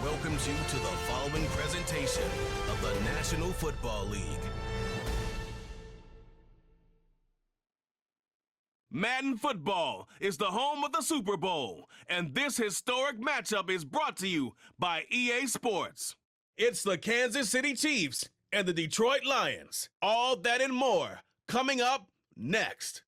welcomes you to the following presentation of the National Football League. Madden Football is the home of the Super Bowl, and this historic matchup is brought to you by EA Sports. It's the Kansas City Chiefs and the Detroit Lions. All that and more coming up next.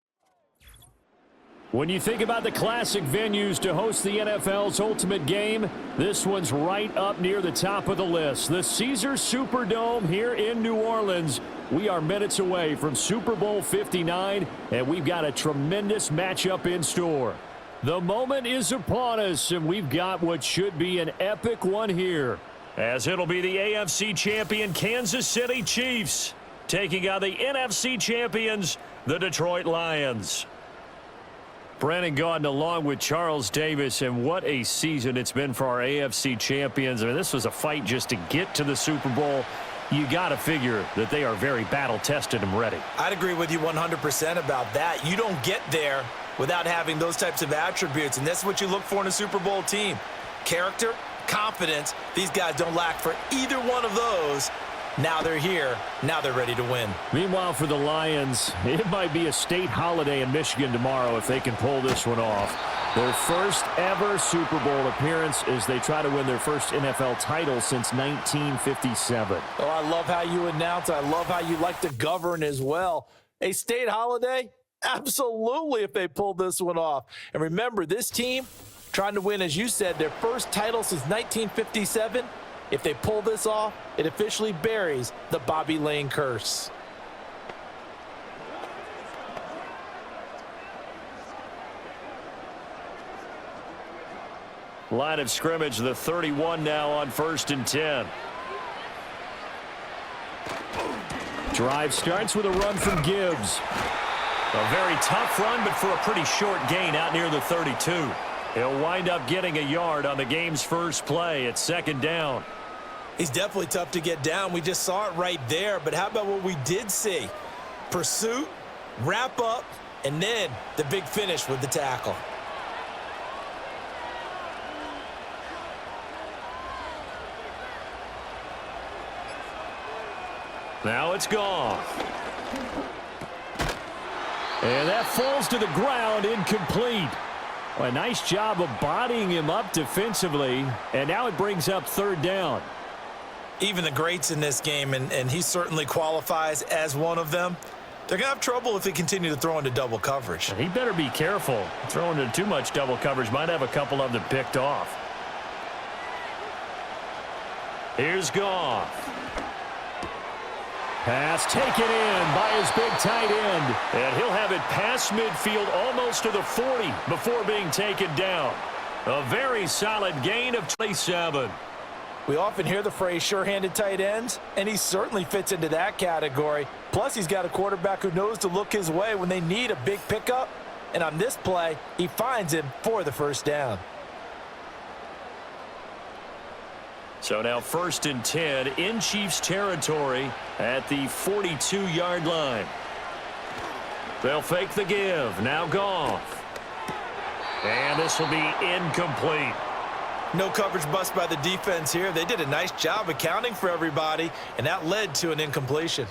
When you think about the classic venues to host the NFL's ultimate game, this one's right up near the top of the list. The Caesars Superdome here in New Orleans. We are minutes away from Super Bowl 59, and we've got a tremendous matchup in store. The moment is upon us, and we've got what should be an epic one here, as it'll be the AFC champion Kansas City Chiefs taking on the NFC champions, the Detroit Lions. Brandon Gaudin along with Charles Davis, and what a season it's been for our AFC champions. I mean, this was a fight just to get to the Super Bowl. You got to figure that they are very battle-tested and ready. I'd agree with you 100% about that. You don't get there without having those types of attributes, and that's what you look for in a Super Bowl team. Character, confidence. These guys don't lack for either one of those. Now they're here. Now they're ready to win. Meanwhile, for the Lions, it might be a state holiday in Michigan tomorrow if they can pull this one off. Their first ever Super Bowl appearance as they try to win their first NFL title since 1957. Oh, I love how you announce. I love how you like to govern as well. A state holiday? Absolutely, if they pull this one off. And remember, this team trying to win, as you said, their first title since 1957. If they pull this off, it officially buries the Bobby Lane curse. Line of scrimmage, the 31 now on 1st and 10. Drive starts with a run from Gibbs. A very tough run, but for a pretty short gain out near the 32. He'll wind up getting a yard on the game's first play at 2nd down. He's definitely tough to get down. We just saw it right there. But how about what we did see? Pursuit, wrap up, and then the big finish with the tackle. Now it's gone. And that falls to the ground, incomplete. Well, a nice job of bodying him up defensively, and now it brings up 3rd down. Even the greats in this game, and he certainly qualifies as one of them, they're going to have trouble if they continue to throw into double coverage. He better be careful. Throwing into too much double coverage might have a couple of them picked off. Here's Goff. Pass taken in by his big tight end. And he'll have it past midfield almost to the 40 before being taken down. A very solid gain of 27. We often hear the phrase sure-handed tight ends, and he certainly fits into that category. Plus, he's got a quarterback who knows to look his way when they need a big pickup. And on this play, he finds him for the 1st down. So now 1st and 10 in Chiefs territory at the 42-yard line. They'll fake the give. Now Goff. And this will be incomplete. No coverage bust by the defense here. They did a nice job accounting for everybody, and that led to an incompletion.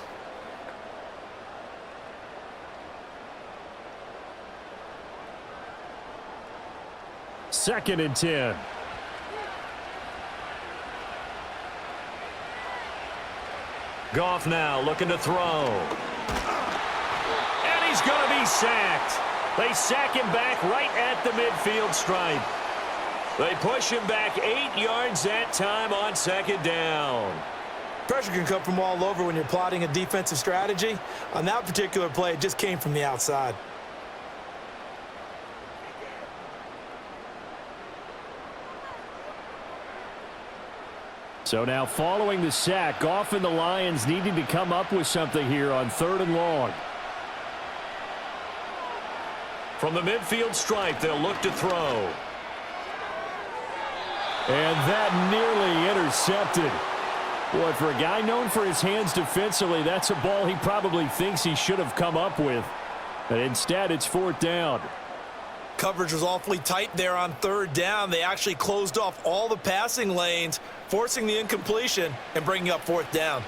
Second and 10. Goff now looking to throw. And he's going to be sacked. They sack him back right at the midfield stripe. They push him back 8 yards that time on 2nd down. Pressure can come from all over when you're plotting a defensive strategy. On that particular play, it just came from the outside. So now following the sack, Goff and the Lions needing to come up with something here on 3rd and long. From the midfield stripe, they'll look to throw. And that nearly intercepted. Boy, for a guy known for his hands defensively, that's a ball he probably thinks he should have come up with. But instead, it's 4th down. coverage was awfully tight there on third down. They actually closed off all the passing lanes, forcing the incompletion and bringing up fourth down.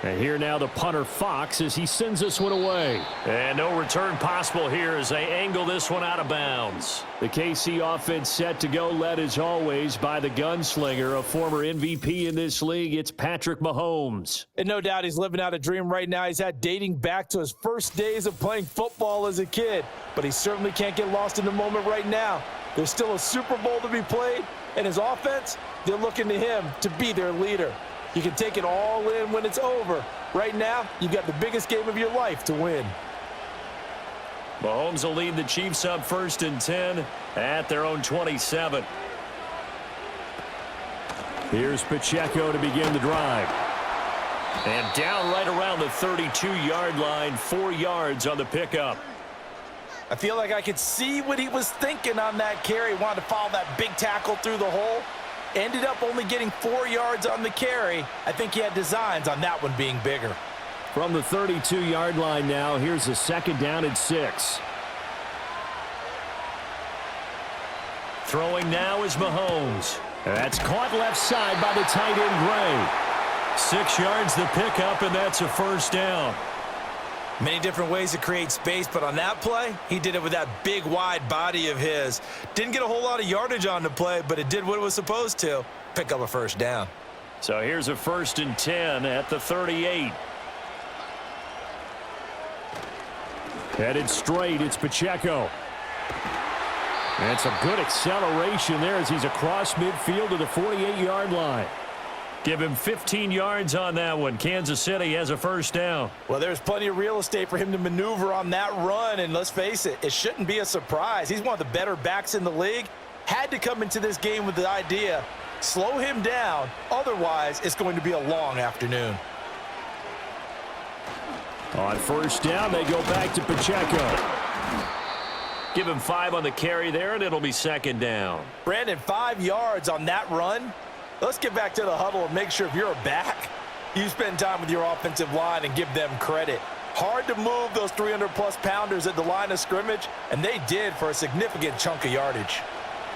And here now the punter Fox as he sends this one away. And no return possible here as they angle this one out of bounds. The KC offense set to go, led as always by the gunslinger, a former MVP in this league. It's Patrick Mahomes. And no doubt he's living out a dream right now. He's had dating back to his first days of playing football as a kid. But he certainly can't get lost in the moment right now. There's still a Super Bowl to be played, and his offense, they're looking to him to be their leader. You can take it all in when it's over. Right now, you've got the biggest game of your life to win. Mahomes will lead the Chiefs up 1st and 10 at their own 27. Here's Pacheco to begin the drive. And down right around the 32-yard line, 4 yards on the pickup. I feel like I could see what he was thinking on that carry. Wanted to follow that big tackle through the hole. Ended up only getting 4 yards on the carry. I think he had designs on that one being bigger. From the 32-yard line now, here's a 2nd down and 6. Throwing now is Mahomes. That's caught left side by the tight end Gray. 6 yards the pickup, and that's a 1st down. Many different ways to create space, but on that play, he did it with that big, wide body of his. Didn't get a whole lot of yardage on the play, but it did what it was supposed to, pick up a 1st down. So here's a 1st and 10 at the 38. Headed straight, it's Pacheco. And some good acceleration there as he's across midfield to the 48-yard line. Give him 15 yards on that one. Kansas City has a 1st down. Well, there's plenty of real estate for him to maneuver on that run, and let's face it, it shouldn't be a surprise. He's one of the better backs in the league. Had to come into this game with the idea, slow him down, otherwise it's going to be a long afternoon. On 1st down, they go back to Pacheco. Give him 5 on the carry there, and it'll be 2nd down. Brandon, 5 yards on that run. Let's get back to the huddle and make sure if you're a back, you spend time with your offensive line and give them credit. Hard to move those 300-plus pounders at the line of scrimmage, and they did for a significant chunk of yardage.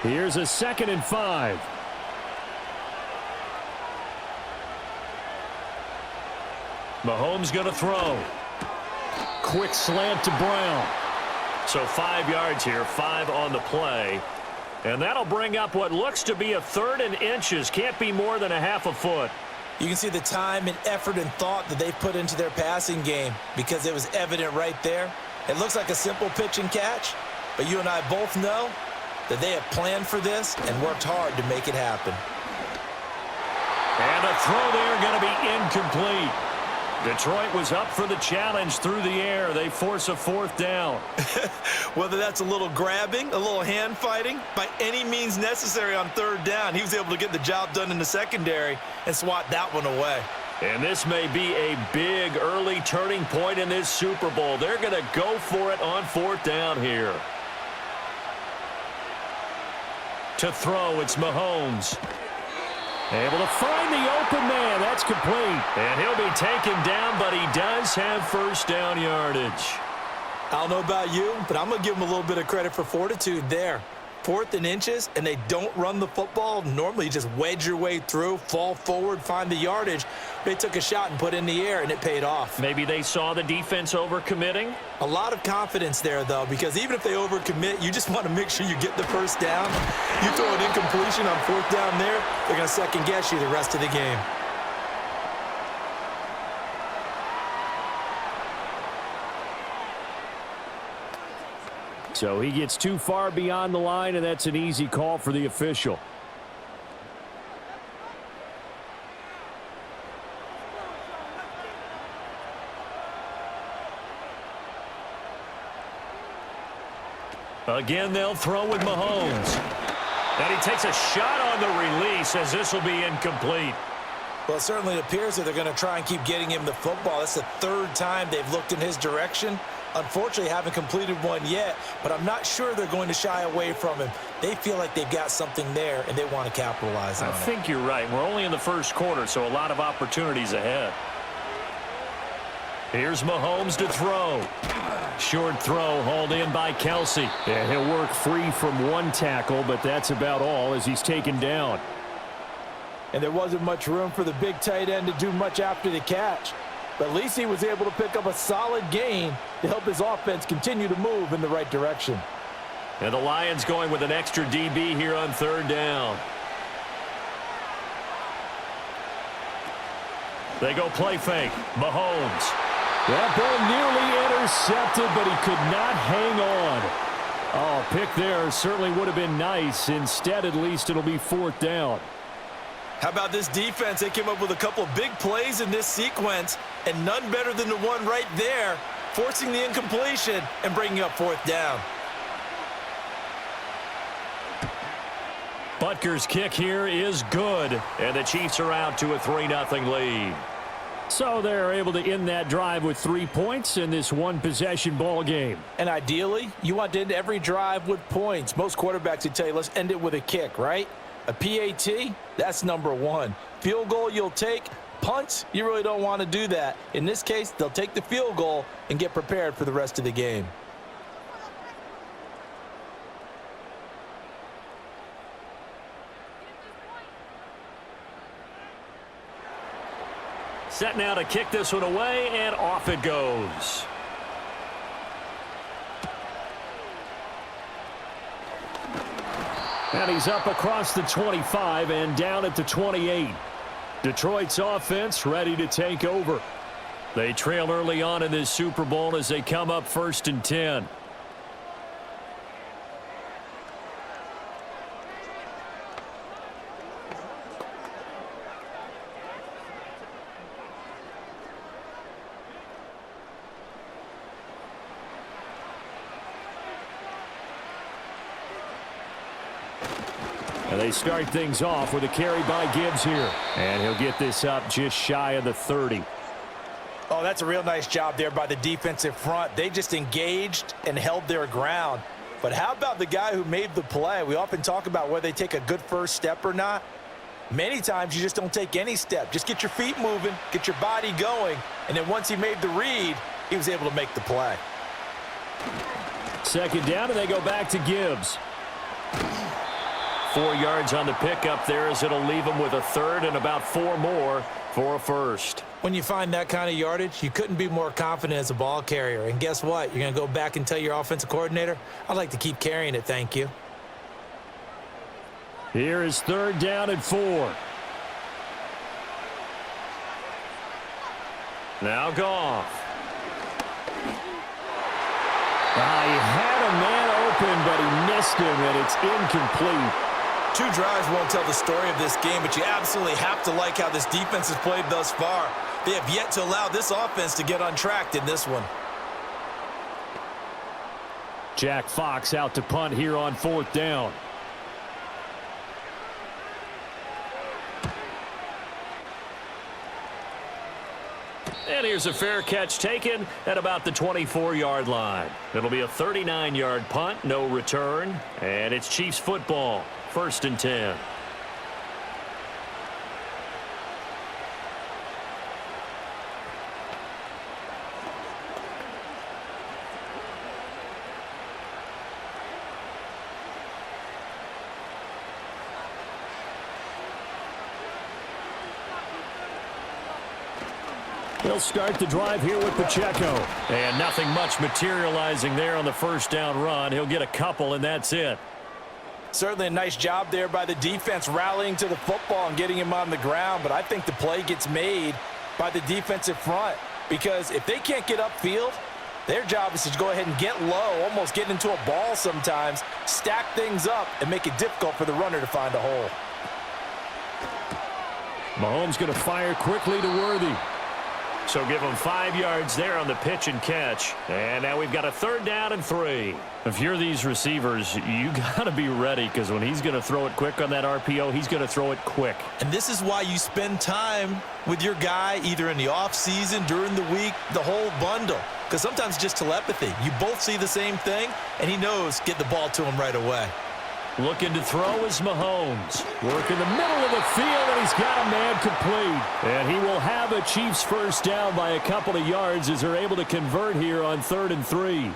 Here's a 2nd and 5. Mahomes going to throw. Quick slant to Brown. So 5 yards here, 5 on the play. And that'll bring up what looks to be a 3rd and inches. Can't be more than a half a foot. You can see the time and effort and thought that they've put into their passing game because it was evident right there. It looks like a simple pitch and catch, but you and I both know that they have planned for this and worked hard to make it happen. And a throw there going to be incomplete. Detroit was up for the challenge through the air. They force a 4th down. Whether that's a little grabbing, a little hand fighting, by any means necessary on 3rd down, he was able to get the job done in the secondary and swat that one away. And this may be a big early turning point in this Super Bowl. They're going to go for it on 4th down here. To throw, it's Mahomes. Able to find the open man. That's complete. And he'll be taken down, but he does have 1st down yardage. I don't know about you, but I'm going to give him a little bit of credit for fortitude there. 4th and inches, and they don't run the football. Normally, you just wedge your way through, fall forward, find the yardage. They took a shot and put it in the air, and it paid off. Maybe they saw the defense overcommitting. A lot of confidence there, though, because even if they overcommit, you just want to make sure you get the 1st down. You throw an incompletion on 4th down there, they're going to second-guess you the rest of the game. So he gets too far beyond the line, and that's an easy call for the official. Again, they'll throw with Mahomes. And he takes a shot on the release as this will be incomplete. Well, it certainly appears that they're going to try and keep getting him the football. That's the 3rd time they've looked in his direction. Unfortunately, haven't completed one yet, but I'm not sure they're going to shy away from him. They feel like they've got something there, and they want to capitalize on it. I think you're right. We're only in the 1st quarter, so a lot of opportunities ahead. Here's Mahomes to throw. Short throw hauled in by Kelsey. And he'll work free from one tackle, but that's about all as he's taken down. And there wasn't much room for the big tight end to do much after the catch. But at least he was able to pick up a solid gain to help his offense continue to move in the right direction. And the Lions going with an extra DB here on third down. They go play fake. Mahomes. That ball nearly intercepted, but he could not hang on. Oh, pick there certainly would have been nice. Instead, at least it'll be fourth down. How about this defense? They came up with a couple of big plays in this sequence, and none better than the one right there, forcing the incompletion and bringing up fourth down. Butker's kick here is good, and the Chiefs are out to a 3-0 lead. So they're able to end that drive with 3 points in this one-possession ball game. And ideally, you want to end every drive with points. Most quarterbacks would tell you, let's end it with a kick, right? A PAT, that's number one. Field goal you'll take. Punts, you really don't want to do that. In this case, they'll take the field goal and get prepared for the rest of the game. Set now to kick this one away, and off it goes. And he's up across the 25 and down at the 28. Detroit's offense ready to take over. They trail early on in this Super Bowl as they come up 1st and 10. And they start things off with a carry by Gibbs here. And he'll get this up just shy of the 30. Oh, that's a real nice job there by the defensive front. They just engaged and held their ground. But how about the guy who made the play? We often talk about whether they take a good first step or not. Many times you just don't take any step. Just get your feet moving, get your body going, and then once he made the read, he was able to make the play. 2nd down, and they go back to Gibbs. 4 yards on the pickup there as it'll leave them with a 3rd and about 4 more for a 1st. When you find that kind of yardage, you couldn't be more confident as a ball carrier. And guess what? You're going to go back and tell your offensive coordinator, I'd like to keep carrying it, thank you. Here is 3rd down and 4. Now Goff. He had a man open, but he missed him, and it's incomplete. 2 drives won't tell the story of this game, but you absolutely have to like how this defense has played thus far. They have yet to allow this offense to get untracked in this one. Jack Fox out to punt here on 4th down. And here's a fair catch taken at about the 24-yard line. It'll be a 39-yard punt, no return, and it's Chiefs football, 1st and 10. They'll start the drive here with Pacheco. And nothing much materializing there on the 1st down run. He'll get a couple, and that's it. Certainly a nice job there by the defense rallying to the football and getting him on the ground. But I think the play gets made by the defensive front. Because if they can't get upfield, their job is to go ahead and get low, almost get into a ball sometimes, stack things up, and make it difficult for the runner to find a hole. Mahomes going to fire quickly to Worthy. So give him 5 yards there on the pitch and catch. And now we've got a 3rd down and 3. If you're these receivers, you got to be ready, because when he's going to throw it quick on that RPO, he's going to throw it quick. And this is why you spend time with your guy either in the offseason, during the week, the whole bundle. Because sometimes just telepathy. You both see the same thing, and he knows get the ball to him right away. Looking to throw is Mahomes. Work in the middle of the field, and he's got a man complete. And he will have a Chiefs first down by a couple of yards as they're able to convert here on 3rd and 3.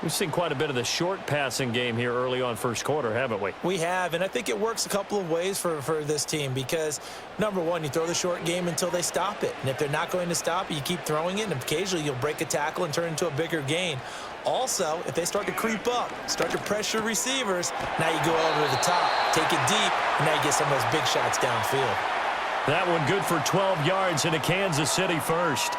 We've seen quite a bit of the short passing game here early on first quarter, haven't we? We have, and I think it works a couple of ways for this team because, number one, you throw the short game until they stop it. And if they're not going to stop it, you keep throwing it, and occasionally you'll break a tackle and turn into a bigger gain. Also, if they start to creep up, start to pressure receivers, now you go over to the top, take it deep, and now you get some of those big shots downfield. That one good for 12 yards into Kansas City first.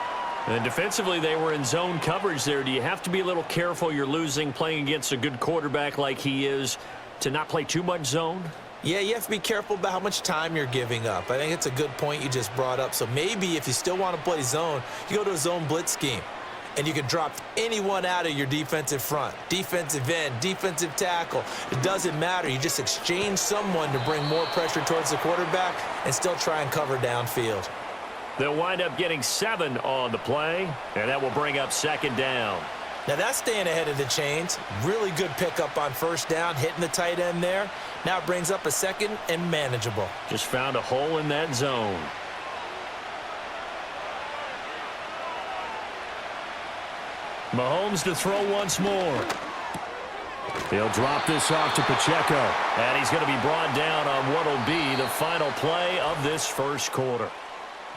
And defensively, they were in zone coverage there. Do you have to be a little careful you're losing playing against a good quarterback like he is to not play too much zone? Yeah, you have to be careful about how much time you're giving up. I think it's a good point you just brought up. So maybe if you still want to play zone, you go to a zone blitz scheme. And you can drop anyone out of your defensive front, defensive end, defensive tackle. It doesn't matter. You just exchange someone to bring more pressure towards the quarterback and still try and cover downfield. They'll wind up getting 7 on the play, and that will bring up 2nd down. Now that's staying ahead of the chains. Really good pickup on 1st down, hitting the tight end there. Now it brings up a 2nd and manageable. Just found a hole in that zone. Mahomes to throw once more. He'll drop this off to Pacheco. And he's going to be brought down on what will be the final play of this first quarter.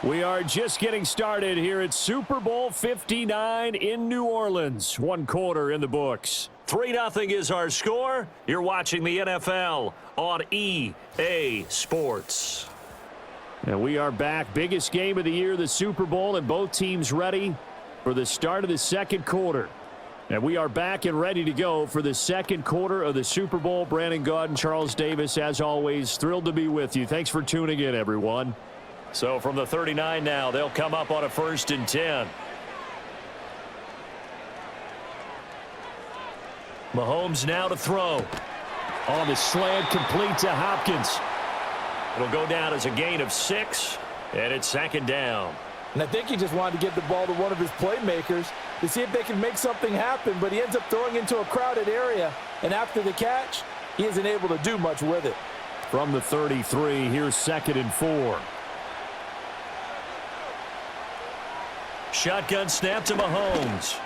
We are just getting started here at Super Bowl 59 in New Orleans. 1 quarter in the books. 3-0 is our score. You're watching the NFL on EA Sports. And we are back. Biggest game of the year, the Super Bowl, and both teams ready for the start of the 2nd quarter. And we are back and ready to go for the 2nd quarter of the Super Bowl. Brandon Gaudin, Charles Davis, as always, thrilled to be with you. Thanks for tuning in, everyone. So from the 39 now, they'll come up on a 1st and 10. Mahomes now to throw. On the slant, complete to Hopkins. It'll go down as a gain of 6, and it's 2nd down. And I think he just wanted to give the ball to one of his playmakers to see if they can make something happen, but he ends up throwing into a crowded area. And after the catch, he isn't able to do much with it. From the 33, here's 2nd and 4. Shotgun snap to Mahomes.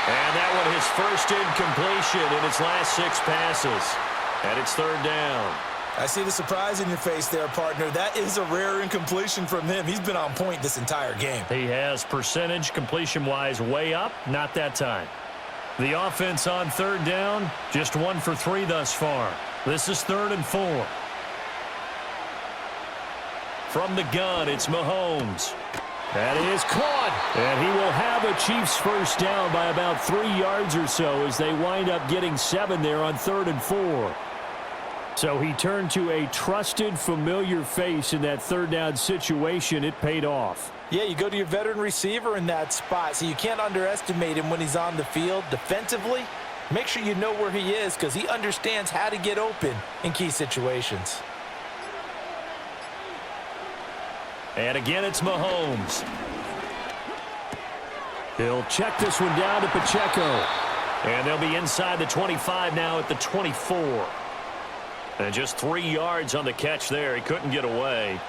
And that one his first incompletion in its last 6 passes. And it's 3rd down. I see the surprise in your face there, partner. That is a rare incompletion from him. He's been on point this entire game. He has percentage completion-wise way up, not that time. The offense on 3rd down, just 1 for 3 thus far. This is 3rd and 4. From the gun, it's Mahomes. That is caught. And he will have a Chiefs first down by about 3 yards or so as they wind up getting 7 there on 3rd and 4. So he turned to a trusted, familiar face in that 3rd down situation. It paid off. Yeah, you go to your veteran receiver in that spot, so you can't underestimate him when he's on the field. Defensively, make sure you know where he is because he understands how to get open in key situations. And again, it's Mahomes. He'll check this one down to Pacheco. And they'll be inside the 25 now at the 24. And just 3 yards on the catch there. He couldn't get away.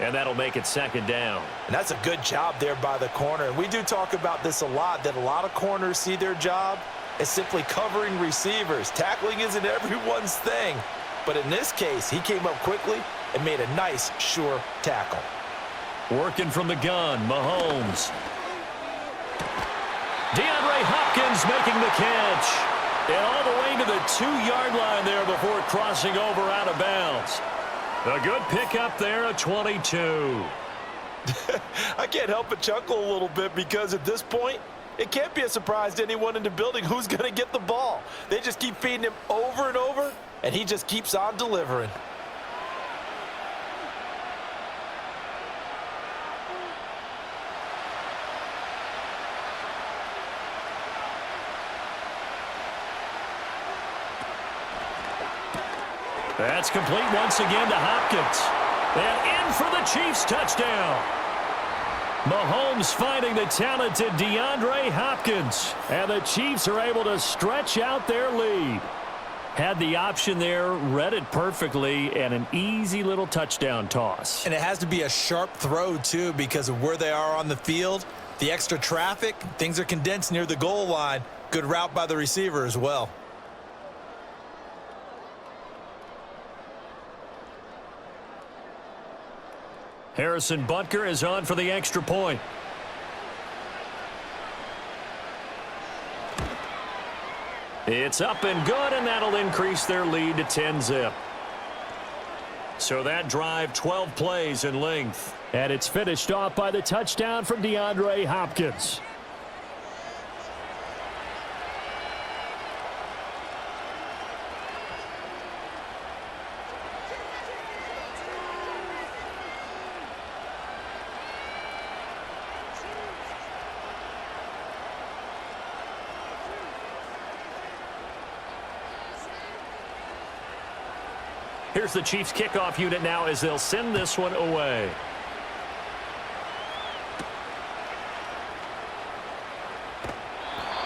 And that'll make it 2nd down. And that's a good job there by the corner. And we do talk about this a lot, that a lot of corners see their job as simply covering receivers. Tackling isn't everyone's thing. But in this case, he came up quickly and made a nice, sure tackle. Working from the gun, Mahomes. DeAndre Hopkins making the catch. And all the way to the 2-yard line there before crossing over out of bounds. A good pickup there, a 22. I can't help but chuckle a little bit because at this point, it can't be a surprise to anyone in the building who's going to get the ball. They just keep feeding him over and over, and he just keeps on delivering. That's complete once again to Hopkins. And in for the Chiefs touchdown. Mahomes finding the talented DeAndre Hopkins. And the Chiefs are able to stretch out their lead. Had the option there, read it perfectly, and an easy little touchdown toss. And it has to be a sharp throw, too, because of where they are on the field. The extra traffic, things are condensed near the goal line. Good route by the receiver as well. Harrison Butker is on for the extra point. It's up and good, and that'll increase their lead to 10-zip. So that drive, 12 plays in length. And it's finished off by the touchdown from DeAndre Hopkins. Here's the Chiefs kickoff unit now as they'll send this one away.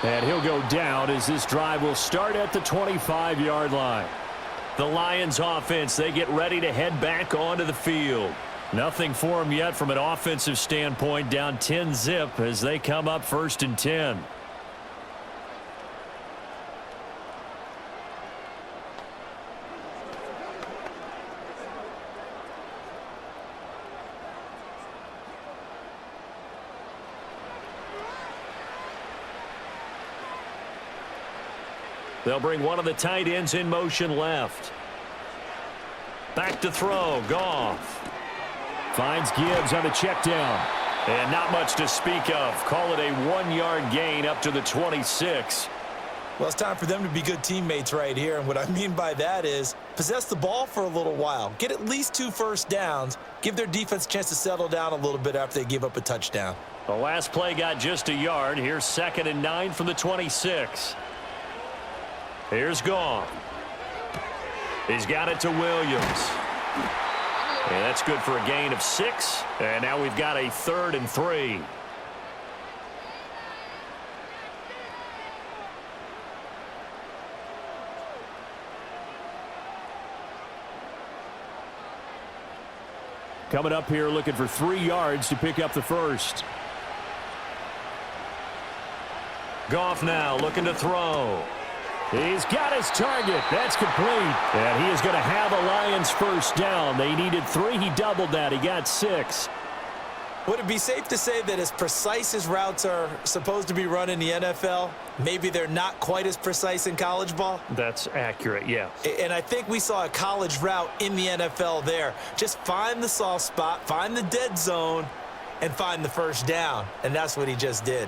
And he'll go down as this drive will start at the 25-yard line. The Lions offense, they get ready to head back onto the field. Nothing for them yet from an offensive standpoint, down 10-zip as they come up 1st and 10. They'll bring one of the tight ends in motion left. Back to throw, Goff. Finds Gibbs on the check down. And not much to speak of. Call it a 1-yard gain up to the 26. Well, it's time for them to be good teammates right here. And what I mean by that is possess the ball for a little while. Get at least 2 first downs. Give their defense a chance to settle down a little bit after they give up a touchdown. The last play got just a yard. Here's 2nd and 9 from the 26. Here's Goff. He's got it to Williams. And that's good for a gain of 6. And now we've got a 3rd and 3. Coming up here looking for 3 yards to pick up the first. Goff now looking to throw. He's got his target. That's complete. And he is going to have a Lions first down. They needed 3. He doubled that. He got 6. Would it be safe to say that as precise as routes are supposed to be run in the NFL, maybe they're not quite as precise in college ball? That's accurate, yeah. And I think we saw a college route in the NFL there. Just find the soft spot, find the dead zone, and find the first down. And that's what he just did.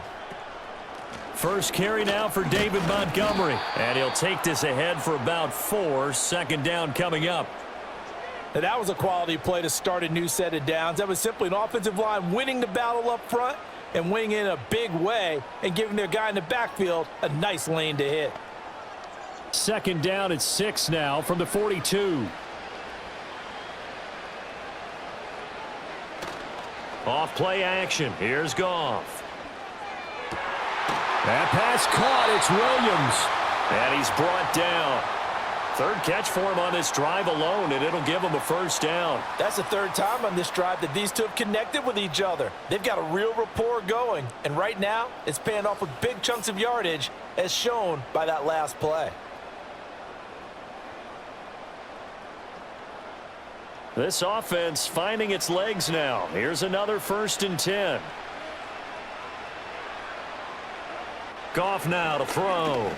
First carry now for David Montgomery. And he'll take this ahead for about 4. 2nd down coming up. Now that was a quality play to start a new set of downs. That was simply an offensive line winning the battle up front and winning in a big way and giving their guy in the backfield a nice lane to hit. 2nd down at 6 now from the 42. Off play action. Here's Goff. That pass caught. It's Williams. And he's brought down. 3rd catch for him on this drive alone, and it'll give him a first down. That's the 3rd time on this drive that these two have connected with each other. They've got a real rapport going. And right now, it's paying off with big chunks of yardage, as shown by that last play. This offense finding its legs now. Here's another 1st and 10. Goff now to throw.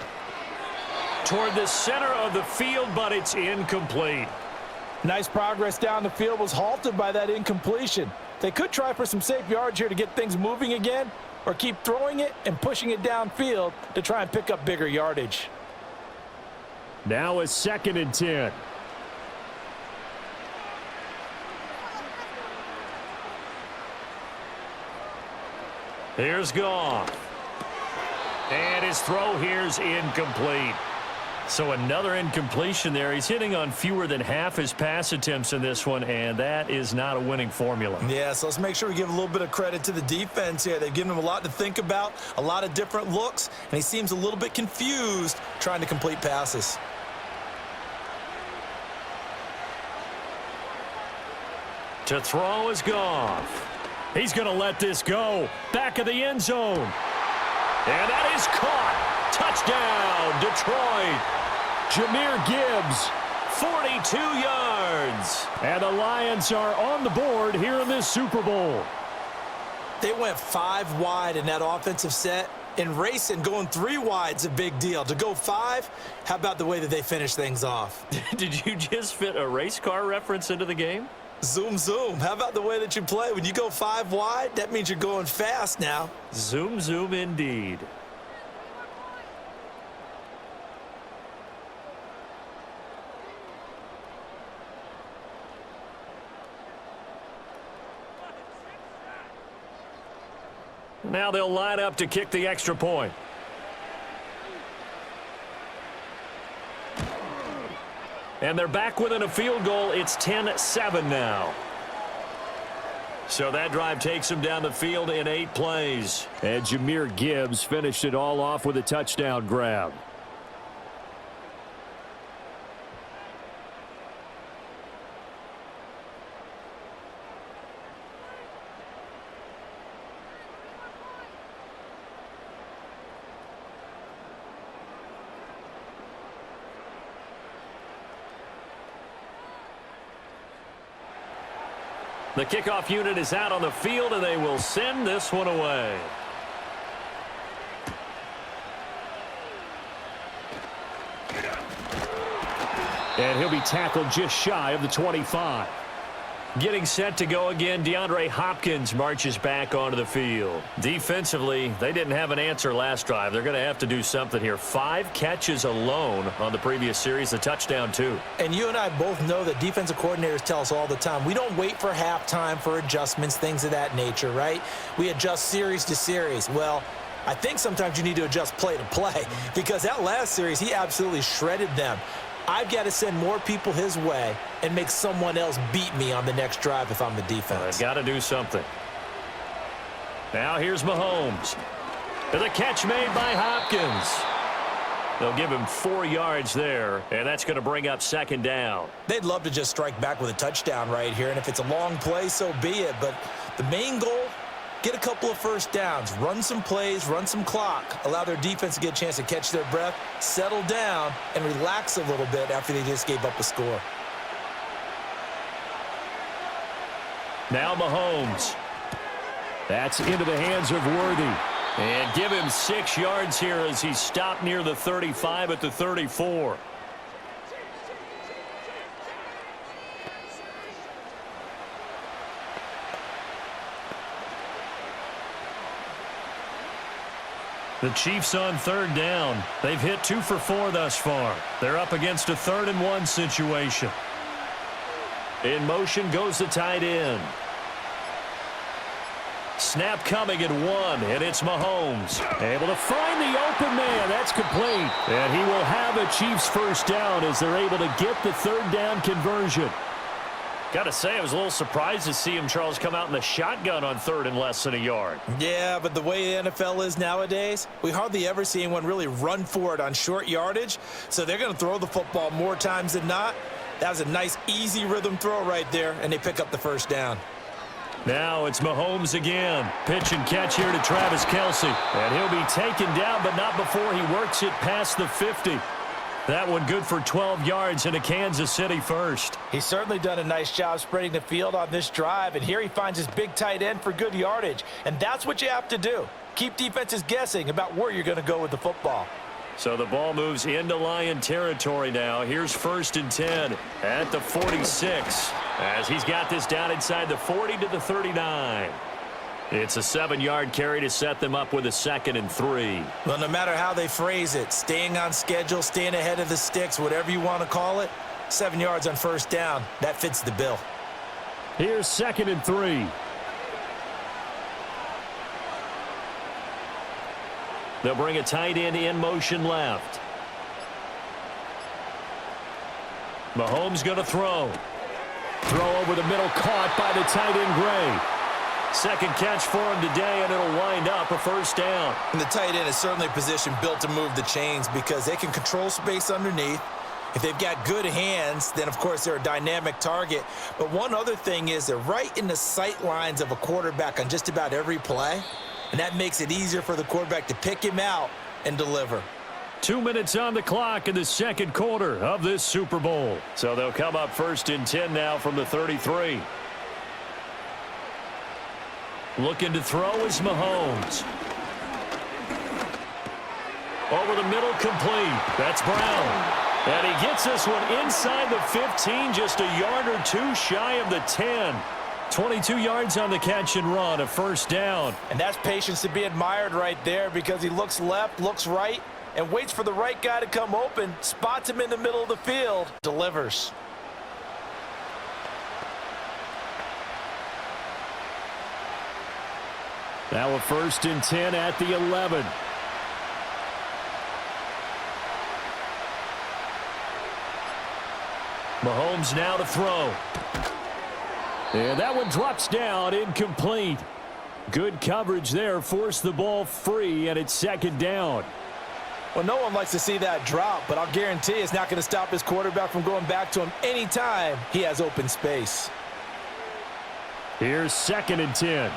Toward the center of the field, but it's incomplete. Nice progress down the field was halted by that incompletion. They could try for some safe yards here to get things moving again, or keep throwing it and pushing it downfield to try and pick up bigger yardage. Now it's 2nd and 10. Here's Goff. And his throw here's incomplete. So another incompletion there. He's hitting on fewer than half his pass attempts in this one, and that is not a winning formula. Yeah, so let's make sure we give a little bit of credit to the defense here. They've given him a lot to think about, a lot of different looks, and he seems a little bit confused trying to complete passes. To throw is Goff. He's going to let this go. Back of the end zone. And that is caught. Touchdown, Detroit. Jahmyr Gibbs, 42 yards. And the Lions are on the board here in this Super Bowl. They went 5 wide in that offensive set. In racing, going 3 wide's a big deal. To go 5, how about the way that they finish things off? Did you just fit a race car reference into the game? Zoom, zoom. How about the way that you play? When you go 5 wide, that means you're going fast now. Zoom, zoom indeed. Now they'll line up to kick the extra point. And they're back within a field goal. It's 10-7 now. So that drive takes them down the field in 8 plays. And Jahmyr Gibbs finished it all off with a touchdown grab. The kickoff unit is out on the field, and they will send this one away. And he'll be tackled just shy of the 25. Getting set to go again, DeAndre Hopkins marches back onto the field. Defensively, they didn't have an answer last drive. They're going to have to do something here. 5 catches alone on the previous series, a touchdown too. And you and I both know that defensive coordinators tell us all the time, we don't wait for halftime for adjustments, things of that nature, right? We adjust series to series. Well, I think sometimes you need to adjust play to play because that last series, he absolutely shredded them. I've got to send more people his way and make someone else beat me on the next drive if I'm the defense. I've got to do something. Now here's Mahomes. The catch made by Hopkins. They'll give him 4 yards there, and that's going to bring up 2nd down. They'd love to just strike back with a touchdown right here, and if it's a long play, so be it. But the main goal, get a couple of first downs, run some plays, run some clock, allow their defense to get a chance to catch their breath, settle down, and relax a little bit after they just gave up a score. Now Mahomes. That's into the hands of Worthy. And give him 6 yards here as he stopped near the 35 at the 34. The Chiefs on 3rd down. They've hit 2 for 4 thus far. They're up against a 3rd and 1 situation. In motion goes the tight end. Snap coming at 1, and it's Mahomes. Able to find the open man. That's complete. And he will have a Chiefs first down as they're able to get the 3rd down conversion. Got to say, I was a little surprised to see him, Charles, come out in the shotgun on 3rd and less than a yard. Yeah, but the way the NFL is nowadays, we hardly ever see anyone really run for it on short yardage. So they're going to throw the football more times than not. That was a nice, easy rhythm throw right there, and they pick up the first down. Now it's Mahomes again. Pitch and catch here to Travis Kelce. And he'll be taken down, but not before he works it past the 50. That one good for 12 yards into Kansas City first. He's certainly done a nice job spreading the field on this drive, and here he finds his big tight end for good yardage. And that's what you have to do. Keep defenses guessing about where you're going to go with the football. So the ball moves into Lion territory now. Here's 1st and 10 at the 46 as he's got this down inside the 40 to the 39. It's a 7-yard carry to set them up with a 2nd and 3. Well, no matter how they phrase it, staying on schedule, staying ahead of the sticks, whatever you want to call it, 7 yards on 1st down, that fits the bill. Here's 2nd and 3. They'll bring a tight end in motion left. Mahomes going to throw. Throw over the middle, caught by the tight end Gray. 2nd catch for him today, and it'll wind up a 1st down. And the tight end is certainly a position built to move the chains because they can control space underneath. If they've got good hands, then of course they're a dynamic target. But one other thing is they're right in the sight lines of a quarterback on just about every play. And that makes it easier for the quarterback to pick him out and deliver. 2 minutes on the clock in the second quarter of this Super Bowl. So they'll come up 1st and 10 now from the 33. Looking to throw is Mahomes. Over the middle, complete. That's Brown. And he gets this one inside the 15, just a yard or two shy of the 10. 22 yards on the catch and run, a first down. And that's patience to be admired right there, because he looks left, looks right, and waits for the right guy to come open, spots him in the middle of the field, delivers. Now a 1st and 10 at the 11. Mahomes now to throw. And that one drops down, incomplete. Good coverage there, forced the ball free, and it's 2nd down. Well, no one likes to see that drop, but I'll guarantee it's not going to stop his quarterback from going back to him anytime he has open space. Here's 2nd and 10.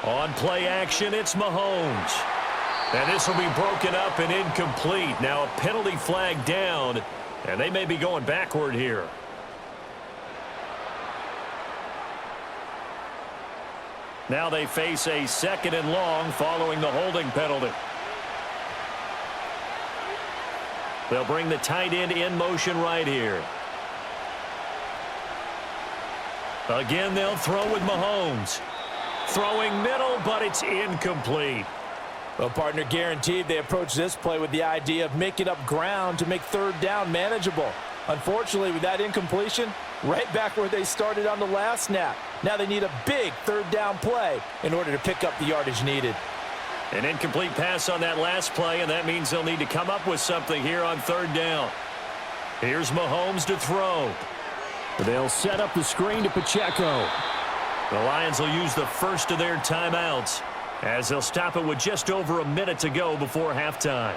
On play action, it's Mahomes. And this will be broken up and incomplete. Now a penalty flag down, and they may be going backward here. Now they face a 2nd and long following the holding penalty. They'll bring the tight end in motion right here. Again, they'll throw with Mahomes. Throwing middle, but it's incomplete. Well, partner, guaranteed they approach this play with the idea of making up ground to make 3rd down manageable. Unfortunately, with that incompletion, right back where they started on the last snap. Now they need a big 3rd down play in order to pick up the yardage needed. An incomplete pass on that last play, and that means they'll need to come up with something here on 3rd down. Here's Mahomes to throw. They'll set up the screen to Pacheco. The Lions will use the first of their timeouts, as they'll stop it with just over a minute to go before halftime.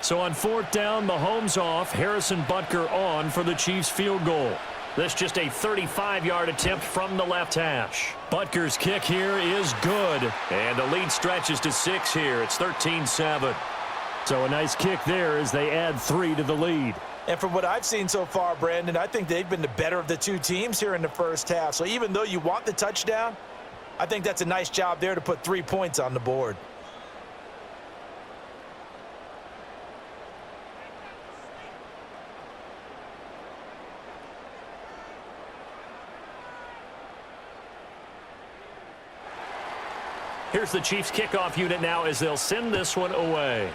So on 4th down, Mahomes off, Harrison Butker on for the Chiefs field goal. This just a 35-yard attempt from the left hash. Butker's kick here is good. And the lead stretches to 6 here. It's 13-7. So a nice kick there as they add 3 to the lead. And from what I've seen so far, Brandon, I think they've been the better of the two teams here in the first half. So even though you want the touchdown, I think that's a nice job there to put 3 points on the board. Here's the Chiefs kickoff unit now as they'll send this one away.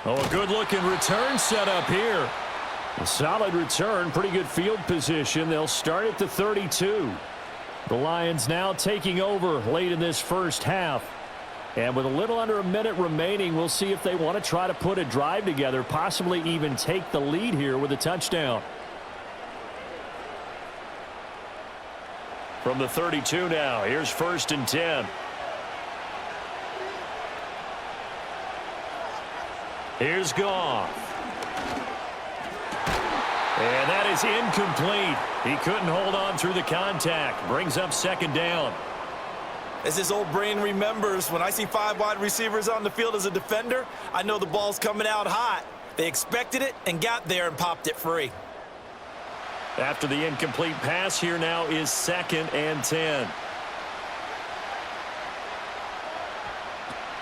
Oh, a good-looking return set up here. A solid return, pretty good field position. They'll start at the 32. The Lions now taking over late in this first half. And with a little under a minute remaining, we'll see if they want to try to put a drive together, possibly even take the lead here with a touchdown. From the 32 now, here's 1st and 10. Here's Goff. And that is incomplete. He couldn't hold on through the contact. Brings up 2nd down. As his old brain remembers, when I see 5 wide receivers on the field as a defender, I know the ball's coming out hot. They expected it and got there and popped it free. After the incomplete pass, here now is 2nd and 10.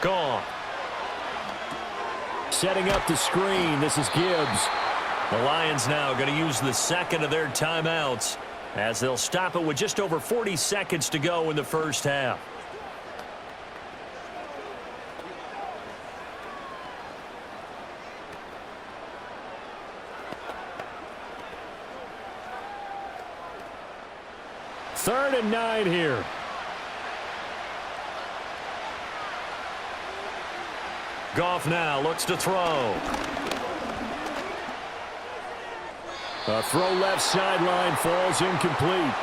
Gone. Setting up the screen. This is Gibbs. The Lions now going to use the 2nd of their timeouts as they'll stop it with just over 40 seconds to go in the first half. Third and 9 here. Goff now looks to throw. A throw left sideline falls incomplete.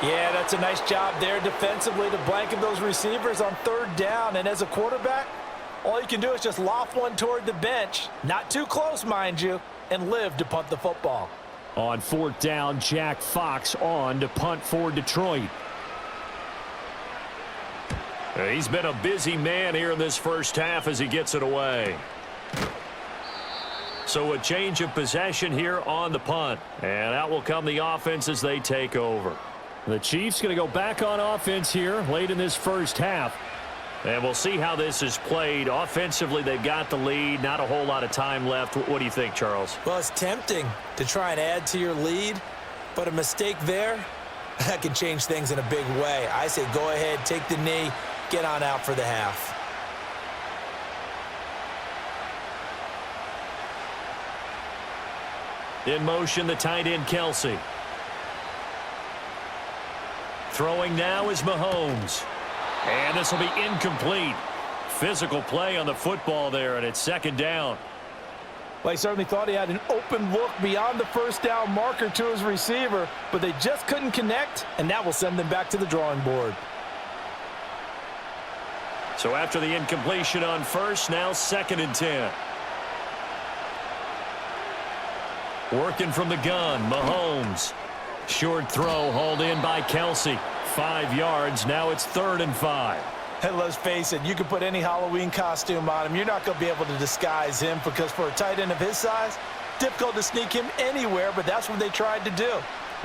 Yeah, that's a nice job there defensively to blanket those receivers on third down. And as a quarterback, all you can do is just loft one toward the bench, not too close, mind you, and live to punt the football. On fourth down, Jack Fox on to punt for Detroit. He's been a busy man here in this first half as he gets it away. So a change of possession here on the punt. And out will come the offense as they take over. The Chiefs going to go back on offense here late in this first half. And we'll see how this is played. Offensively, they've got the lead. Not a whole lot of time left. What do you think, Charles? Well, it's tempting to try and add to your lead, but a mistake there, that can change things in a big way. I say go ahead, take the knee, get on out for the half. In motion, the tight end, Kelsey. Throwing now is Mahomes. And this will be incomplete. Physical play on the football there, and it's second down. Well, he certainly thought he had an open look beyond the first down marker to his receiver, but they just couldn't connect, and that will send them back to the drawing board. So after the incompletion on first, now 2nd and 10. Working from the gun, Mahomes. Short throw hauled in by Kelsey. 5 yards, now it's 3rd and 5. And let's face it, you can put any Halloween costume on him. You're not going to be able to disguise him because for a tight end of his size, difficult to sneak him anywhere, but that's what they tried to do.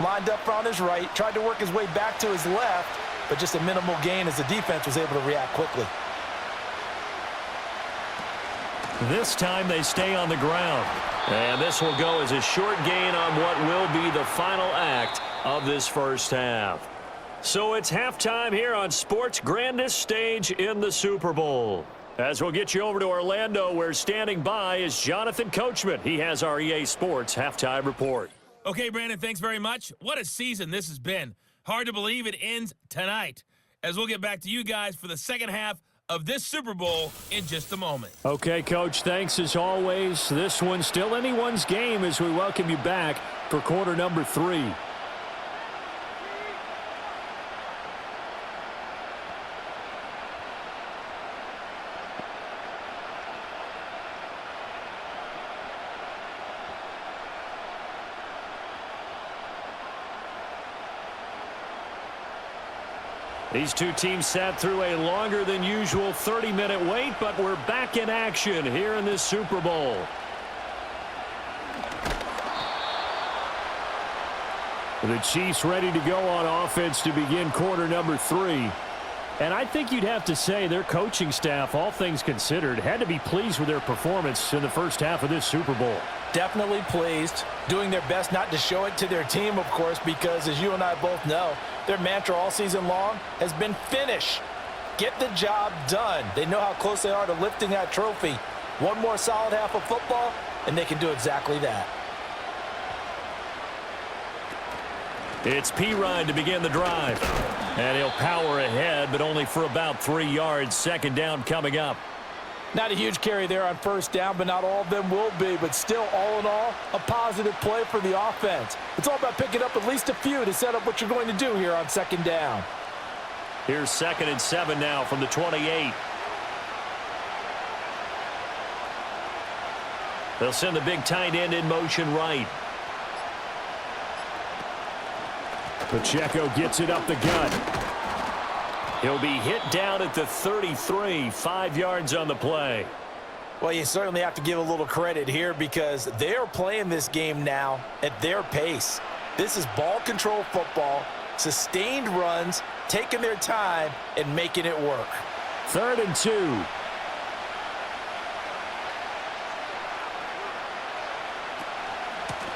Lined up on his right, tried to work his way back to his left, but just a minimal gain as the defense was able to react quickly. This time they stay on the ground. And this will go as a short gain on what will be the final act of this first half. So it's halftime here on sports' grandest stage in the Super Bowl. As we'll get you over to Orlando, where standing by is Jonathan Coachman. He has our EA Sports halftime report. Okay, Brandon, thanks very much. What a season this has been. Hard to believe it ends tonight, as we'll get back to you guys for the second half of this Super Bowl in just a moment. Okay, Coach, thanks as always. This one's still anyone's game as we welcome you back for quarter number 3. These two teams sat through a longer than usual 30-minute wait, but we're back in action here in this Super Bowl. The Chiefs ready to go on offense to begin quarter number 3. And I think you'd have to say their coaching staff, all things considered, had to be pleased with their performance in the first half of this Super Bowl. Definitely pleased, doing their best not to show it to their team, of course, because as you and I both know, their mantra all season long has been finish. Get the job done. They know how close they are to lifting that trophy. One more solid half of football, and they can do exactly that. It's P-Ryan to begin the drive. And he'll power ahead, but only for about 3 yards. Second down coming up. Not a huge carry there on first down, but not all of them will be. But still, all in all, a positive play for the offense. It's all about picking up at least a few to set up what you're going to do here on second down. Here's 2nd and 7 now from the 28. They'll send the big tight end in motion right. Pacheco gets it up the gut. He'll be hit down at the 33, 5 yards on the play. Well, you certainly have to give a little credit here because they're playing this game now at their pace. This is ball control football, sustained runs, taking their time, and making it work. 3rd and 2.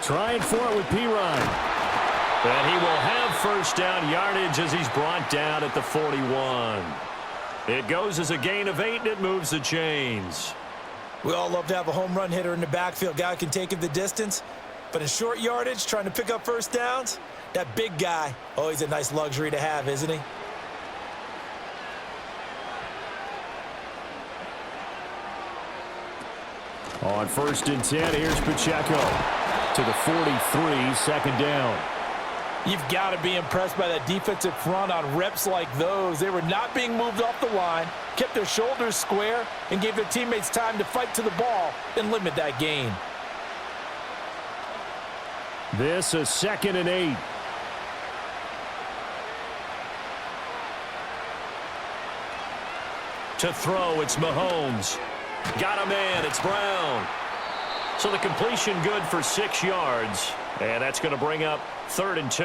Trying for it with P-Ryan. And he will have first down yardage as he's brought down at the 41. It goes as a gain of 8, and it moves the chains. We all love to have a home run hitter in the backfield. Guy can take it the distance. But in short yardage, trying to pick up first downs, that big guy, always a nice luxury to have, isn't he? On 1st and 10, here's Pacheco to the 43, second down. You've got to be impressed by that defensive front on reps like those. They were not being moved off the line, kept their shoulders square, and gave their teammates time to fight to the ball and limit that gain. This is 2nd and 8. To throw, it's Mahomes. Got a man, it's Brown. So the completion good for 6 yards. And that's going to bring up 3rd and 2.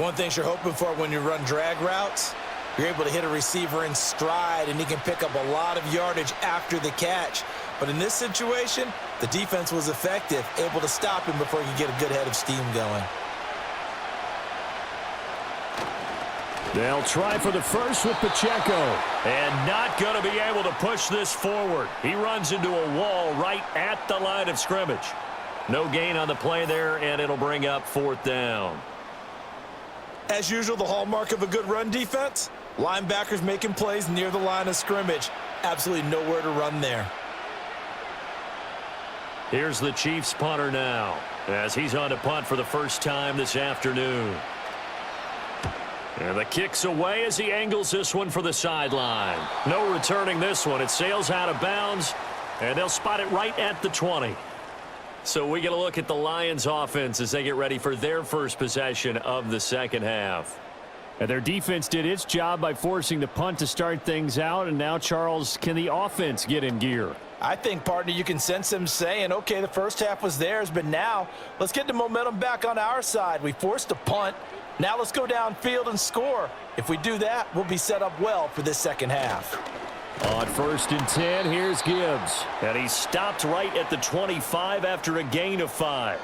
One thing you're hoping for when you run drag routes, you're able to hit a receiver in stride, and he can pick up a lot of yardage after the catch. But in this situation, the defense was effective, able to stop him before he could get a good head of steam going. They'll try for the first with Pacheco. And not going to be able to push this forward. He runs into a wall right at the line of scrimmage. No gain on the play there, and it'll bring up 4th down. As usual, the hallmark of a good run defense, linebackers making plays near the line of scrimmage. Absolutely nowhere to run there. Here's the Chiefs punter now, as he's on to punt for the first time this afternoon. And the kick's away as he angles this one for the sideline. No returning this one. It sails out of bounds, and they'll spot it right at the 20. So we get a look at the Lions offense as they get ready for their first possession of the second half. And their defense did its job by forcing the punt to start things out. And now, Charles, can the offense get in gear? I think, partner, you can sense them saying, okay, the first half was theirs, but now let's get the momentum back on our side. We forced a punt. Now let's go downfield and score. If we do that, we'll be set up well for this second half. On 1st and 10, here's Gibbs. And he stopped right at the 25 after a gain of 5.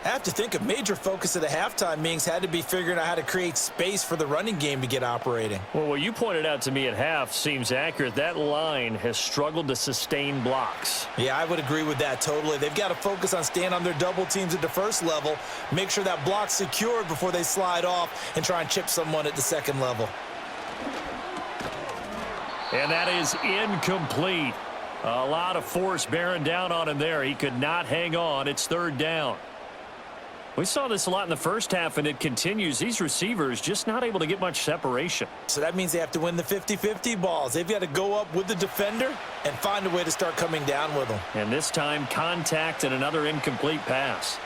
I have to think a major focus of the halftime meetings had to be figuring out how to create space for the running game to get operating. Well, what you pointed out to me at half seems accurate. That line has struggled to sustain blocks. Yeah, I would agree with that totally. They've got to focus on staying on their double teams at the first level, make sure that block's secured before they slide off and try and chip someone at the second level. And that is incomplete. A lot of force bearing down on him there. He could not hang on. It's 3rd down. We saw this a lot in the first half, and it continues. These receivers just not able to get much separation. So that means they have to win the 50-50 balls. They've got to go up with the defender and find a way to start coming down with them. And this time, contact and another incomplete pass.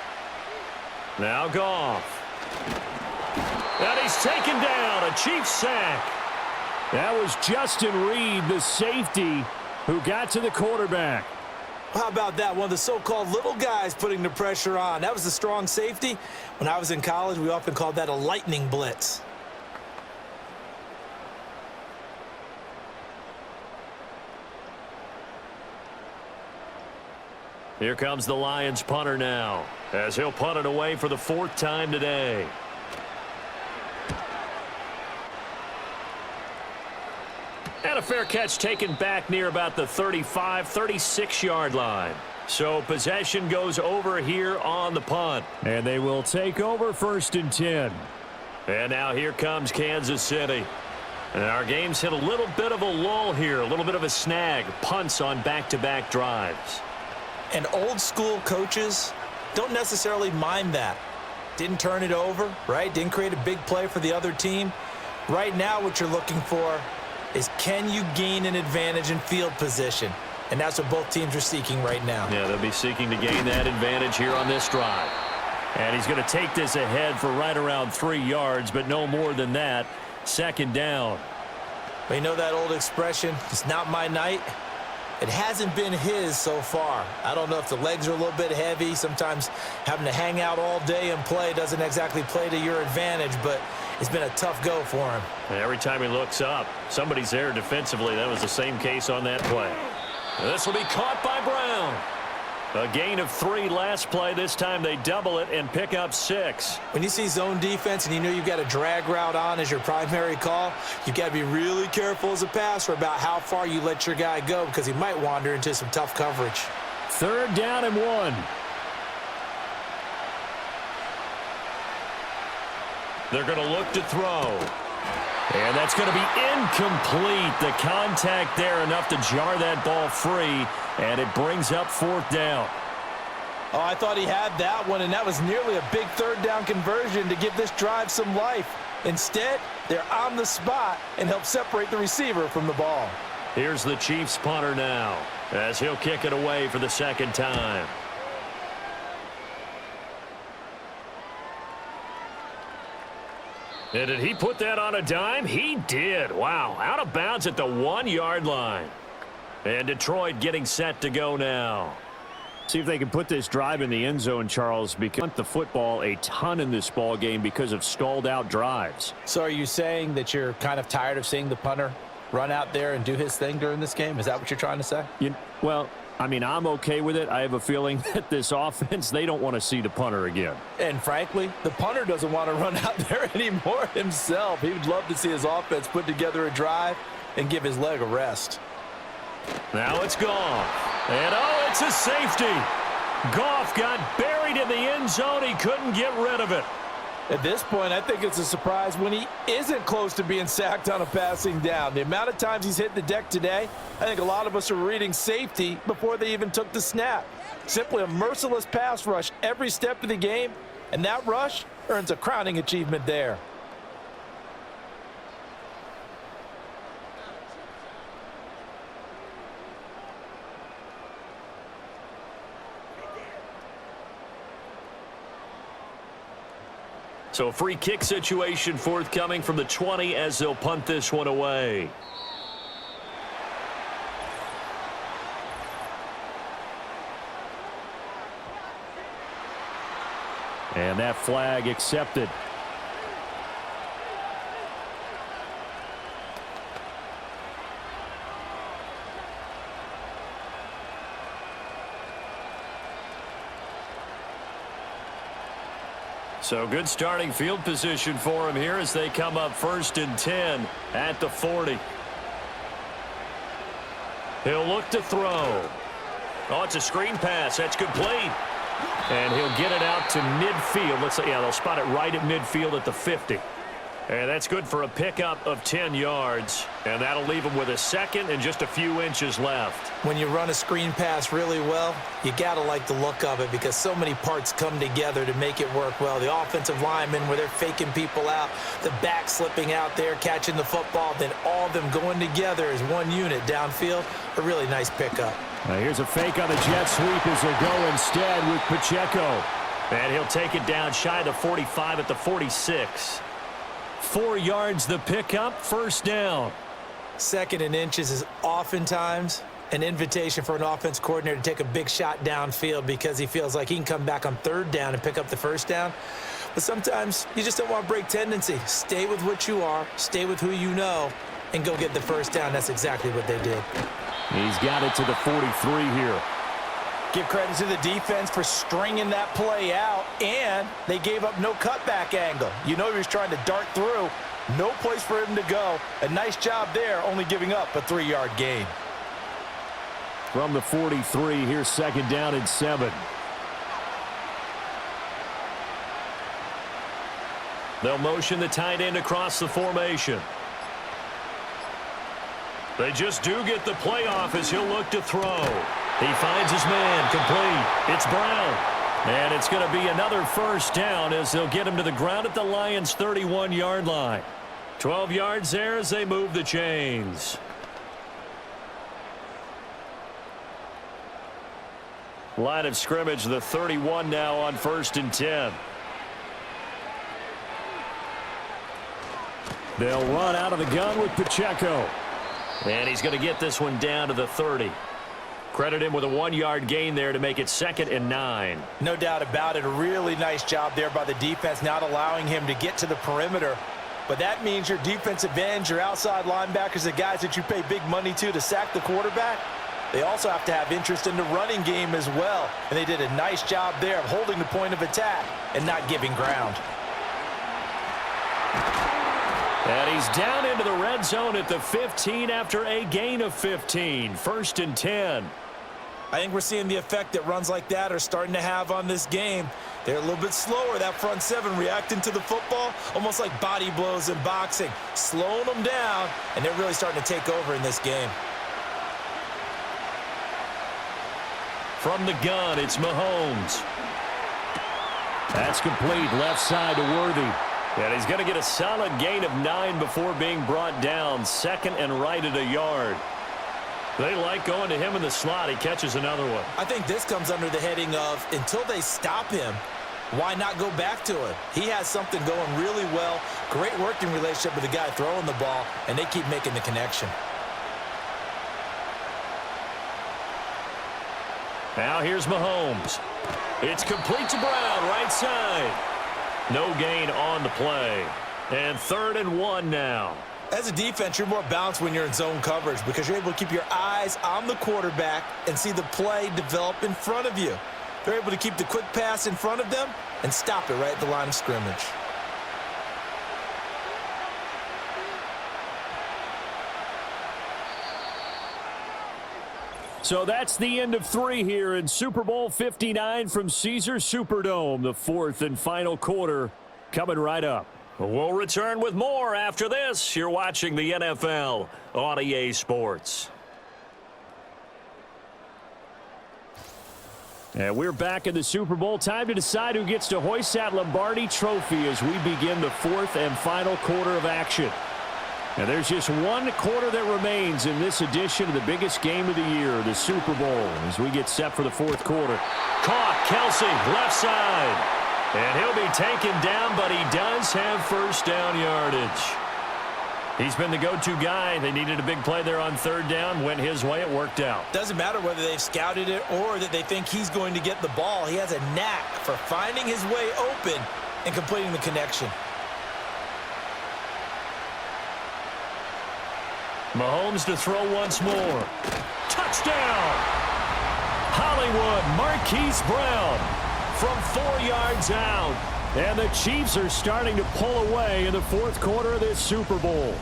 Now Goff. And he's taken down. A Chiefs sack. That was Justin Reed, the safety, who got to the quarterback. How about that? One of the so-called little guys putting the pressure on. That was the strong safety. When I was in college, we often called that a lightning blitz. Here comes the Lions punter now, as he'll punt it away for the 4th time today. And a fair catch taken back near about the 35, 36-yard line. So possession goes over here on the punt. And they will take over 1st and 10. And now here comes Kansas City. And our game's hit a little bit of a lull here, a little bit of a snag. Punts on back-to-back drives. And old school coaches don't necessarily mind that. Didn't turn it over, right? Didn't create a big play for the other team. Right now what you're looking for is, can you gain an advantage in field position? And that's what both teams are seeking right now. Yeah, they'll be seeking to gain that advantage here on this drive. And he's going to take this ahead for right around 3 yards, but no more than that. 2nd down. But you know that old expression, it's not my night? It hasn't been his so far. I don't know if the legs are a little bit heavy. Sometimes having to hang out all day and play doesn't exactly play to your advantage, but it's been a tough go for him. And every time he looks up, somebody's there defensively. That was the same case on that play. This will be caught by Brown. A gain of 3 last play. This time they double it and pick up 6. When you see zone defense and you know you've got a drag route on as your primary call, you've got to be really careful as a passer about how far you let your guy go, because he might wander into some tough coverage. 3rd down and 1. They're going to look to throw. And that's going to be incomplete. The contact there enough to jar that ball free, and it brings up 4th down. Oh, I thought he had that one, and that was nearly a big 3rd down conversion to give this drive some life. Instead, they're on the spot and help separate the receiver from the ball. Here's the Chiefs punter now, as he'll kick it away for the 2nd time. And did he put that on a dime? He did. Wow, out of bounds at the 1-yard line. And Detroit getting set to go now. See if they can put this drive in the end zone, Charles, because the football a ton in this ball game because of stalled out drives. So are you saying that you're kind of tired of seeing the punter run out there and do his thing during this game? Is that what you're trying to say? Well, I mean, I'm okay with it. I have a feeling that this offense, they don't want to see the punter again. And frankly, the punter doesn't want to run out there anymore himself. He would love to see his offense put together a drive and give his leg a rest. Now it's Goff. And, oh, it's a safety. Goff got buried in the end zone. He couldn't get rid of it. At this point, I think it's a surprise when he isn't close to being sacked on a passing down. The amount of times he's hit the deck today, I think a lot of us are reading safety before they even took the snap. Simply a merciless pass rush every step of the game, and that rush earns a crowning achievement there. So a free kick situation forthcoming from the 20 as they'll punt this one away. And that flag accepted. So good starting field position for him here as they come up 1st and 10 at the 40. He'll look to throw. Oh, it's a screen pass. That's complete. And he'll get it out to midfield. They'll spot it right at midfield at the 50. And that's good for a pickup of 10 yards. And that'll leave him with a 2nd and just a few inches left. When you run a screen pass really well, you got to like the look of it because so many parts come together to make it work well. The offensive linemen, where they're faking people out, the back slipping out there, catching the football, then all of them going together as one unit downfield. A really nice pickup. Now here's a fake on the jet sweep as they'll go instead with Pacheco. And he'll take it down shy of the 45 at the 46. 4 yards the pickup, 1st down. 2nd and inches is oftentimes an invitation for an offense coordinator to take a big shot downfield because he feels like he can come back on 3rd down and pick up the 1st down. But sometimes you just don't want to break tendency. Stay with what you are, stay with who you know, and go get the 1st down. That's exactly what they did. He's got it to the 43 here. Give credit to the defense for stringing that play out, and they gave up no cutback angle. You know he was trying to dart through. No place for him to go. A nice job there, only giving up a 3-yard gain. From the 43, here's 2nd down and 7. They'll motion the tight end across the formation. They just do get the play off as he'll look to throw. He finds his man, complete. It's Brown. And it's going to be another 1st down as they'll get him to the ground at the Lions' 31-yard line. 12 yards there as they move the chains. Line of scrimmage, the 31 now on 1st and 10. They'll run out of the gun with Pacheco. And he's going to get this one down to the 30. Credit him with a 1-yard gain there to make it 2nd and 9. No doubt about it. A really nice job there by the defense, not allowing him to get to the perimeter. But that means your defensive ends, your outside linebackers, the guys that you pay big money to sack the quarterback, they also have to have interest in the running game as well. And they did a nice job there of holding the point of attack and not giving ground. And he's down into the red zone at the 15 after a gain of 15. 1st and 10. I think we're seeing the effect that runs like that are starting to have on this game. They're a little bit slower, that front seven, reacting to the football, almost like body blows in boxing, slowing them down, and they're really starting to take over in this game. From the gun, it's Mahomes. That's complete, left side to Worthy. And he's going to get a solid gain of 9 before being brought down. Second and right at a yard. They like going to him in the slot. He catches another one. I think this comes under the heading of, until they stop him, why not go back to him? He has something going really well. Great working relationship with the guy throwing the ball, and they keep making the connection. Now here's Mahomes. It's complete to Brown, right side. No gain on the play. And 3rd and 1 now. As a defense, you're more balanced when you're in zone coverage because you're able to keep your eyes on the quarterback and see the play develop in front of you. They're able to keep the quick pass in front of them and stop it right at the line of scrimmage. So that's the end of 3 here in Super Bowl 59 from Caesars Superdome. The 4th and final quarter coming right up. We'll return with more after this. You're watching the NFL on EA Sports. And we're back in the Super Bowl. Time to decide who gets to hoist that Lombardi trophy as we begin the 4th and final quarter of action. And there's just one quarter that remains in this edition of the biggest game of the year, the Super Bowl, as we get set for the 4th quarter. Caught, Kelsey, left side. And he'll be taken down, but he does have first down yardage. He's been the go-to guy. They needed a big play there on 3rd down. Went his way. It worked out. Doesn't matter whether they've scouted it or that they think he's going to get the ball. He has a knack for finding his way open and completing the connection. Mahomes to throw once more. Touchdown! Hollywood, Marquise Brown from 4 yards out. And the Chiefs are starting to pull away in the 4th quarter of this Super Bowl.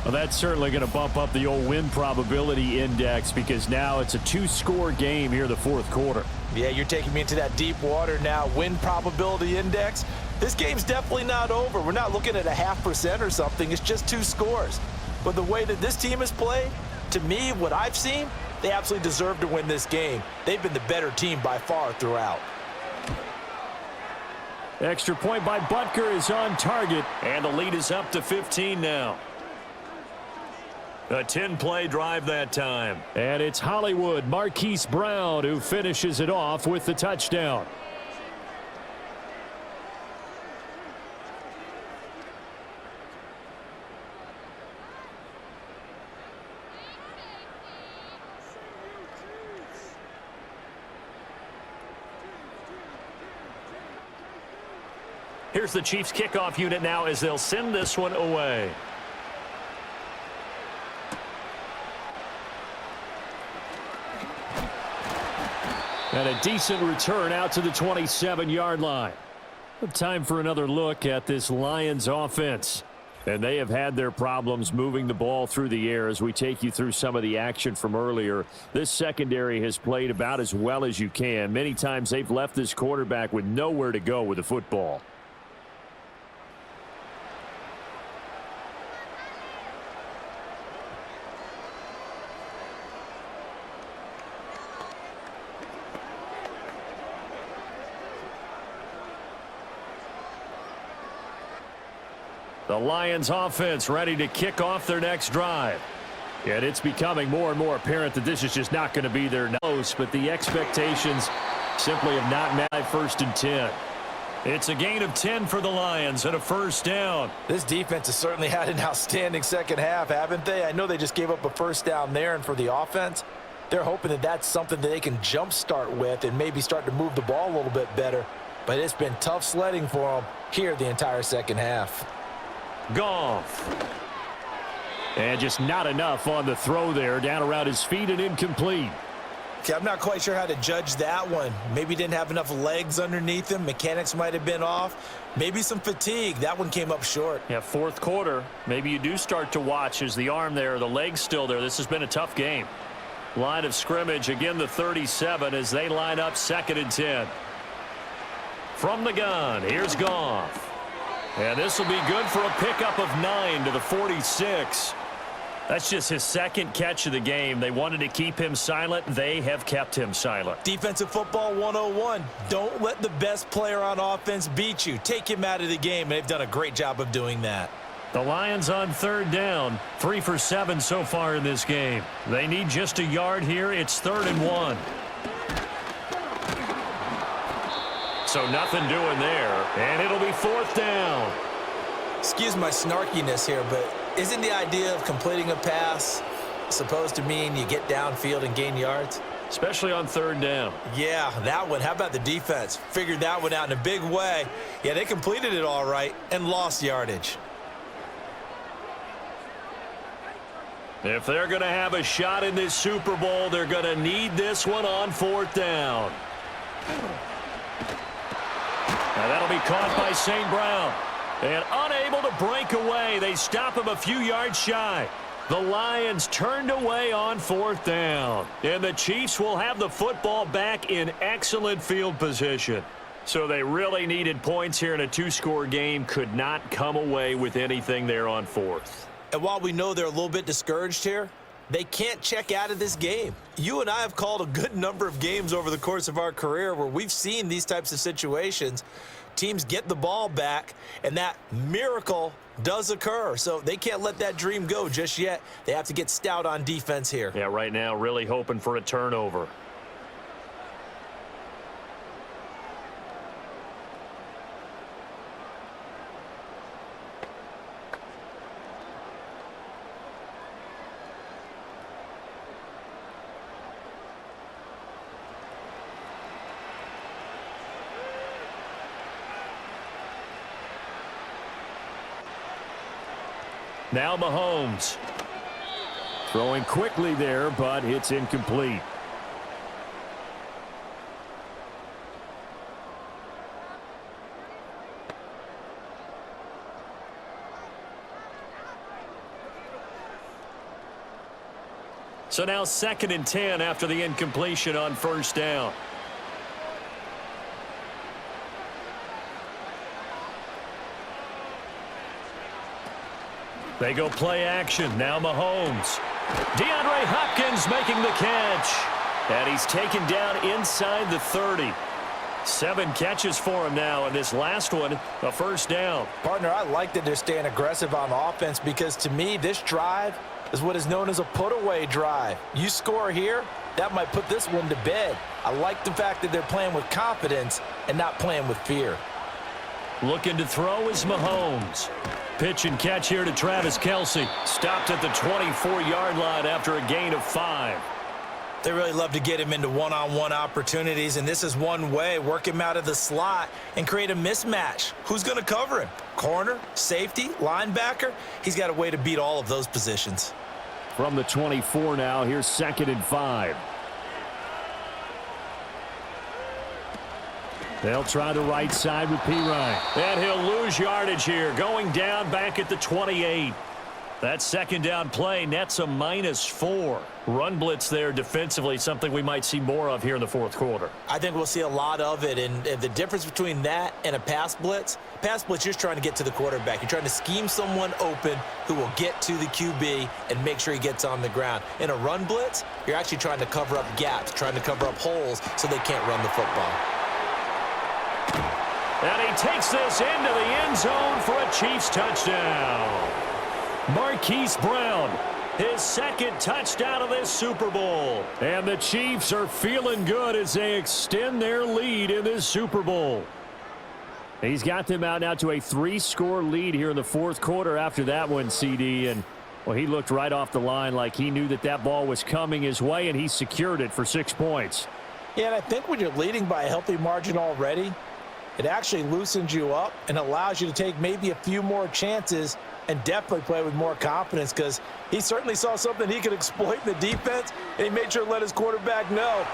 Well, that's certainly going to bump up the old win probability index because now it's a 2-score game here in the 4th quarter. Yeah, you're taking me into that deep water now. Win probability index. This game's definitely not over. We're not looking at a 0.5% or something. It's just 2 scores. But the way that this team has played, to me, what I've seen, they absolutely deserve to win this game. They've been the better team by far throughout. Extra point by Butker is on target, and the lead is up to 15 now. A 10-play drive that time. And it's Hollywood, Marquise Brown, who finishes it off with the touchdown. Here's the Chiefs kickoff unit now as they'll send this one away. And a decent return out to the 27-yard line. Time for another look at this Lions offense. And they have had their problems moving the ball through the air as we take you through some of the action from earlier. This secondary has played about as well as you can. Many times they've left this quarterback with nowhere to go with the football. The Lions offense ready to kick off their next drive. And it's becoming more and more apparent that this is just not going to be their nose, but the expectations simply have not met. 1st and 10. It's a gain of 10 for the Lions and a first down. This defense has certainly had an outstanding second half, haven't they? I know they just gave up a first down there, and for the offense, they're hoping that that's something that they can jumpstart with and maybe start to move the ball a little bit better. But it's been tough sledding for them here the entire second half. Goff. And just not enough on the throw there. Down around his feet and incomplete. Okay, I'm not quite sure how to judge that one. Maybe didn't have enough legs underneath him. Mechanics might have been off. Maybe some fatigue. That one came up short. Yeah, 4th quarter. Maybe you do start to watch as the arm there, the leg's still there. This has been a tough game. Line of scrimmage, again the 37 as they line up 2nd and 10. From the gun, here's Goff. And this will be good for a pickup of 9 to the 46. That's just his 2nd catch of the game. They wanted to keep him silent. They have kept him silent. Defensive football 101. Don't let the best player on offense beat you. Take him out of the game, and they've done a great job of doing that. The Lions on 3rd down, 3 for 7 so far in this game. They need just a yard here. It's 3rd and 1. So nothing doing there, and it'll be 4th down. Excuse my snarkiness here, but isn't the idea of completing a pass supposed to mean you get downfield and gain yards? Especially on 3rd down. Yeah, that one. How about the defense? Figured that one out in a big way. Yeah, they completed it all right and lost yardage. If they're going to have a shot in this Super Bowl, they're going to need this one on 4th down. Now that'll be caught by St. Brown. And unable to break away. They stop him a few yards shy. The Lions turned away on 4th down. And the Chiefs will have the football back in excellent field position. So they really needed points here in a 2-score game. Could not come away with anything there on 4th. And while we know they're a little bit discouraged here, they can't check out of this game. You and I have called a good number of games over the course of our career where we've seen these types of situations. Teams get the ball back, and that miracle does occur. So they can't let that dream go just yet. They have to get stout on defense here. Yeah, right now really hoping for a turnover. Now Mahomes. Throwing quickly there, but it's incomplete. So now 2nd and 10 after the incompletion on 1st down. They go play action. Now Mahomes. DeAndre Hopkins making the catch. And he's taken down inside the 30. 7 catches for him now, and this last one, a 1st down. Partner, I like that they're staying aggressive on offense because to me, this drive is what is known as a put-away drive. You score here, that might put this one to bed. I like the fact that they're playing with confidence and not playing with fear. Looking to throw is Mahomes. Pitch and catch here to Travis Kelce. Stopped at the 24-yard line after a gain of 5. They really love to get him into one-on-one opportunities, and this is one way. Work him out of the slot and create a mismatch. Who's going to cover him? Corner, safety, linebacker? He's got a way to beat all of those positions. From the 24 now, here's 2nd and 5. They'll try the right side with P. Ryan. And he'll lose yardage here, going down back at the 28. That 2nd down play nets a -4. Run blitz there defensively, something we might see more of here in the 4th quarter. I think we'll see a lot of it, and the difference between that and a pass blitz, you're just trying to get to the quarterback. You're trying to scheme someone open who will get to the QB and make sure he gets on the ground. In a run blitz, you're actually trying to cover up gaps, trying to cover up holes so they can't run the football. And he takes this into the end zone for a Chiefs touchdown. Marquise Brown, his 2nd touchdown of this Super Bowl. And the Chiefs are feeling good as they extend their lead in this Super Bowl. He's got them out now to a 3-score lead here in the 4th quarter after that one, CD. And, well, he looked right off the line like he knew that that ball was coming his way, and he secured it for 6 points. Yeah, and I think when you're leading by a healthy margin already, it actually loosens you up and allows you to take maybe a few more chances and definitely play with more confidence because he certainly saw something he could exploit in the defense, and he made sure to let his quarterback know,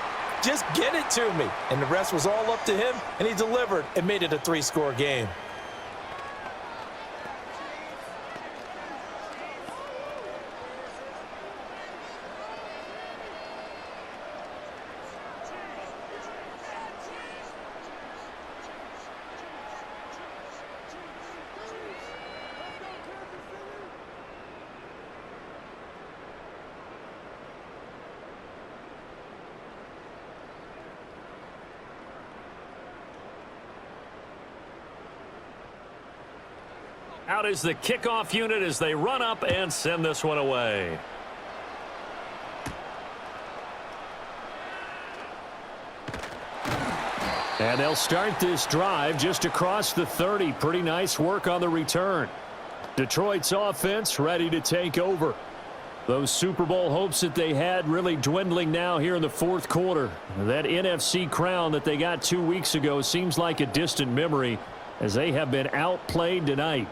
just get it to me. And the rest was all up to him, and he delivered and made it a 3-score game. Out is the kickoff unit as they run up and send this one away. And they'll start this drive just across the 30. Pretty nice work on the return. Detroit's offense ready to take over. Those Super Bowl hopes that they had really dwindling now here in the fourth quarter. That NFC crown that they got 2 weeks ago seems like a distant memory as they have been outplayed tonight.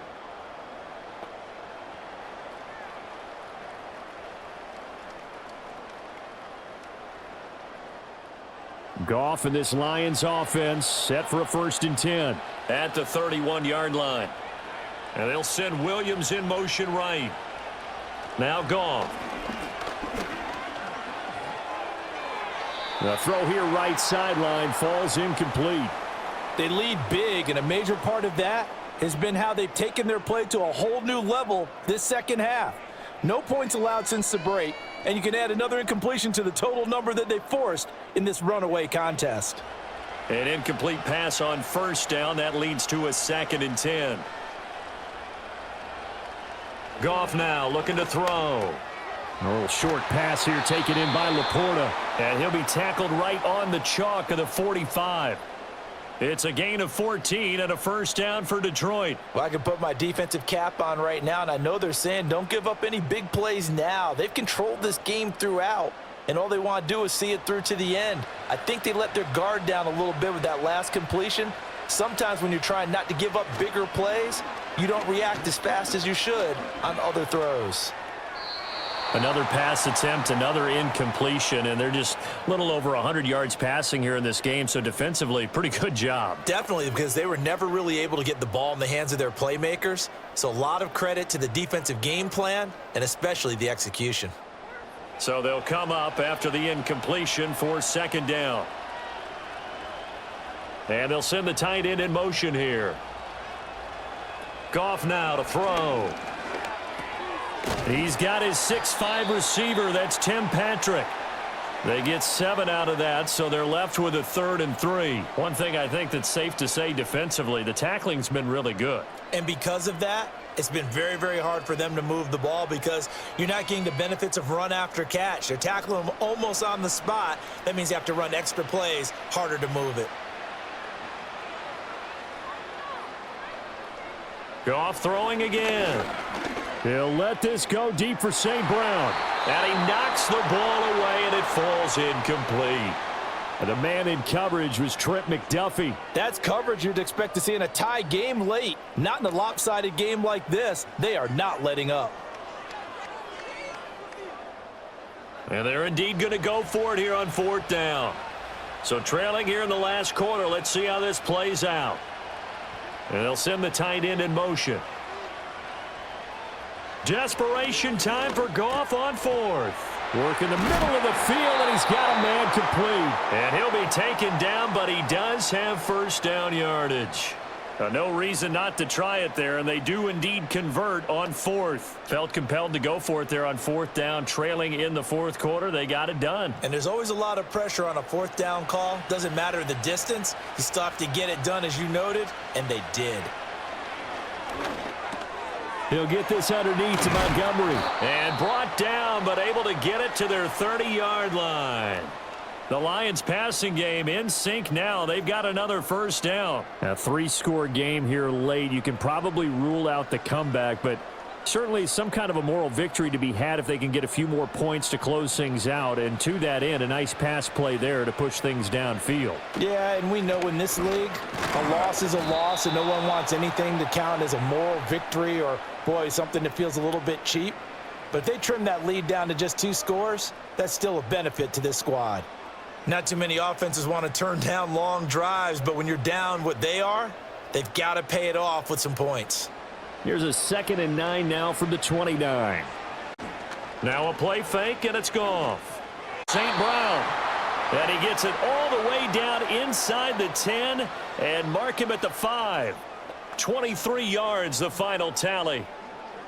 Goff and this Lions offense set for a 1st and 10 at the 31-yard line. And they'll send Williams in motion right. Now Goff. The throw here right sideline falls incomplete. They lead big, and a major part of that has been how they've taken their play to a whole new level this second half. No points allowed since the break, and you can add another incompletion to the total number that they forced in this runaway contest. An incomplete pass on 1st down. That leads to a 2nd and 10. Goff now looking to throw. A little short pass here taken in by Laporta. And he'll be tackled right on the chalk of the 45. It's a gain of 14 and a 1st down for Detroit. Well, I can put my defensive cap on right now, and I know they're saying don't give up any big plays now. They've controlled this game throughout, and all they want to do is see it through to the end. I think they let their guard down a little bit with that last completion. Sometimes when you're trying not to give up bigger plays, you don't react as fast as you should on other throws. Another pass attempt, another incompletion, and they're just a little over 100 yards passing here in this game, so defensively, pretty good job. Definitely, because they were never really able to get the ball in the hands of their playmakers, so a lot of credit to the defensive game plan and especially the execution. So they'll come up after the incompletion for 2nd down. And they'll send the tight end in motion here. Goff now to throw. He's got his 6'5" receiver. That's Tim Patrick. They get 7 out of that, so they're left with a 3rd and 3. One thing I think that's safe to say defensively, the tackling's been really good. And because of that, it's been very, very hard for them to move the ball because you're not getting the benefits of run after catch. They're tackling them almost on the spot. That means you have to run extra plays, harder to move it. Goff throwing again. He'll let this go deep for St. Brown. And he knocks the ball away, and it falls incomplete. And the man in coverage was Trent McDuffie. That's coverage you'd expect to see in a tie game late. Not in a lopsided game like this. They are not letting up. And they're indeed going to go for it here on 4th down. So trailing here in the last quarter. Let's see how this plays out. And they'll send the tight end in motion. Desperation time for Goff on 4th. Work in the middle of the field, and he's got a man complete. And he'll be taken down, but he does have 1st down yardage. No reason not to try it there, and they do indeed convert on 4th. Felt compelled to go for it there on 4th down, trailing in the 4th quarter. They got it done. And there's always a lot of pressure on a 4th down call. Doesn't matter the distance. You still have to get it done, as you noted, and they did. He'll get this underneath to Montgomery. And brought down, but able to get it to their 30-yard line. The Lions passing game in sync now. They've got another 1st down. A 3-score game here late. You can probably rule out the comeback, but certainly some kind of a moral victory to be had if they can get a few more points to close things out. And to that end, a nice pass play there to push things downfield. Yeah, and we know in this league, a loss is a loss, and no one wants anything to count as a moral victory or, boy, something that feels a little bit cheap. But if they trim that lead down to just 2 scores, that's still a benefit to this squad. Not too many offenses want to turn down long drives, but when you're down what they are, they've got to pay it off with some points. Here's a 2nd and 9 now from the 29. Now a play fake, and it's Goff. St. Brown. And he gets it all the way down inside the 10 and mark him at the 5. 23 yards, the final tally.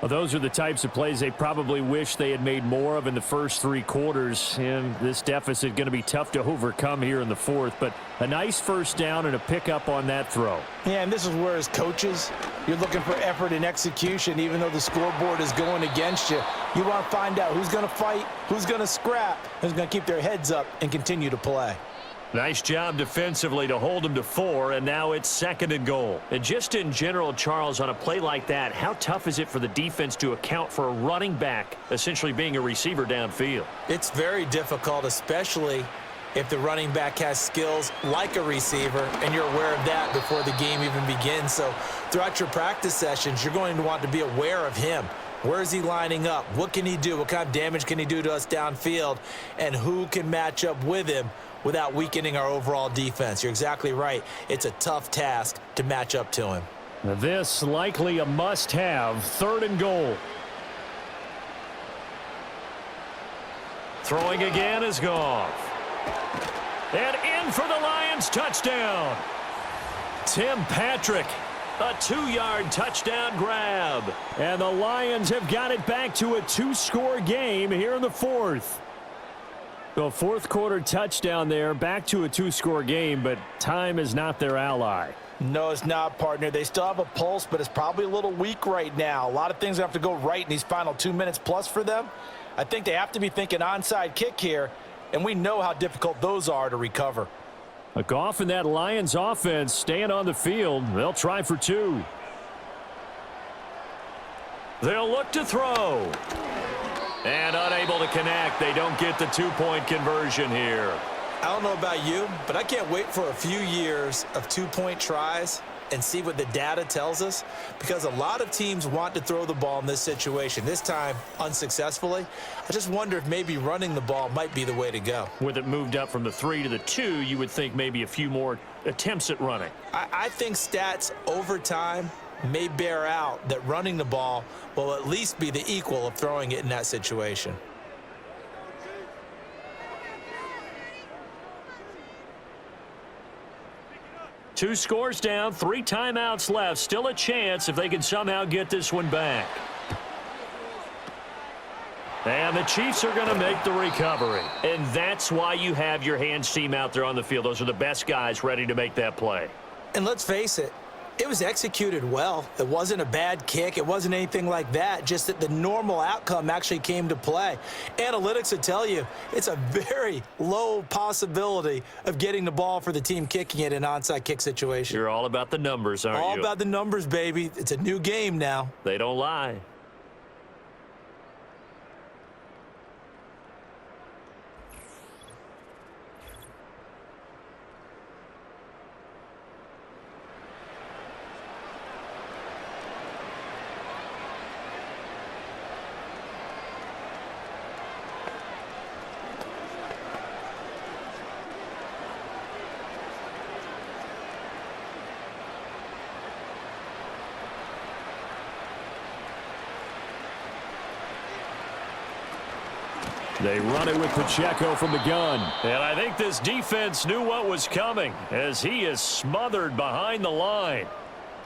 Well, those are the types of plays they probably wish they had made more of in the first 3 quarters. And this deficit going to be tough to overcome here in the fourth. But a nice first down and a pickup on that throw. Yeah, and this is where as coaches, you're looking for effort and execution. Even though the scoreboard is going against you, you want to find out who's going to fight, who's going to scrap, who's going to keep their heads up and continue to play. Nice job defensively to hold them to 4, and now it's 2nd and goal. And just in general, Charles, on a play like that, how tough is it for the defense to account for a running back essentially being a receiver downfield? It's very difficult, especially if the running back has skills like a receiver, and you're aware of that before the game even begins. So throughout your practice sessions, you're going to want to be aware of him. Where is he lining up? What can he do? What kind of damage can he do to us downfield? And who can match up with him without weakening our overall defense? You're exactly right. It's a tough task to match up to him. Now this likely a must-have, 3rd and goal. Throwing again is Goff. And in for the Lions, touchdown. Tim Patrick, a 2-yard touchdown grab. And the Lions have got it back to a 2-score game here in the 4th. So 4th quarter touchdown there, back to a 2-score game, but time is not their ally. No, it's not, partner. They still have a pulse, but it's probably a little weak right now. A lot of things have to go right in these final 2 minutes plus for them. I think they have to be thinking onside kick here, and we know how difficult those are to recover. A Goff and that Lions offense staying on the field. They'll try for 2. They'll look to throw. And unable to connect. They don't get the 2-point conversion here. I don't know about you, but I can't wait for a few years of 2-point tries and see what the data tells us, because a lot of teams want to throw the ball in this situation, this time unsuccessfully. I just wonder if maybe running the ball might be the way to go. With it moved up from the 3 to the 2, you would think maybe a few more attempts at running. I think stats over time may bear out that running the ball will at least be the equal of throwing it in that situation. Two scores down, 3 timeouts left. Still a chance if they can somehow get this one back. And the Chiefs are going to make the recovery. And that's why you have your hands team out there on the field. Those are the best guys ready to make that play. And let's face it, it was executed well. It wasn't a bad kick. It wasn't anything like that. Just that the normal outcome actually came to play. Analytics would tell you it's a very low possibility of getting the ball for the team kicking it in an onside kick situation. You're all about the numbers, aren't you? All about the numbers, baby. It's a new game now. They don't lie. They run it with Pacheco from the gun. And I think this defense knew what was coming as he is smothered behind the line.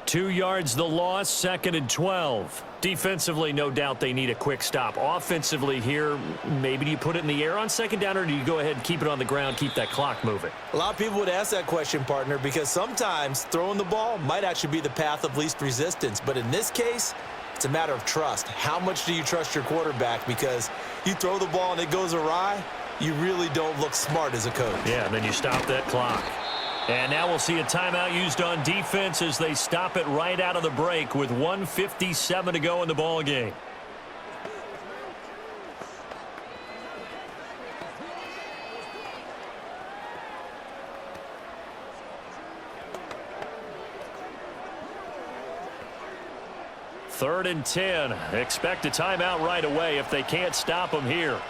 2 yards the loss, 2nd and 12. Defensively, no doubt they need a quick stop. Offensively here, maybe do you put it in the air on 2nd down, or do you go ahead and keep it on the ground, keep that clock moving? A lot of people would ask that question, partner, because sometimes throwing the ball might actually be the path of least resistance. But in this case, it's a matter of trust. How much do you trust your quarterback? Because you throw the ball and it goes awry, you really don't look smart as a coach. Yeah, and then you stop that clock. And now we'll see a timeout used on defense as they stop it right out of the break with 1:57 to go in the ball game. Third and 10. Expect a timeout right away if they can't stop them here.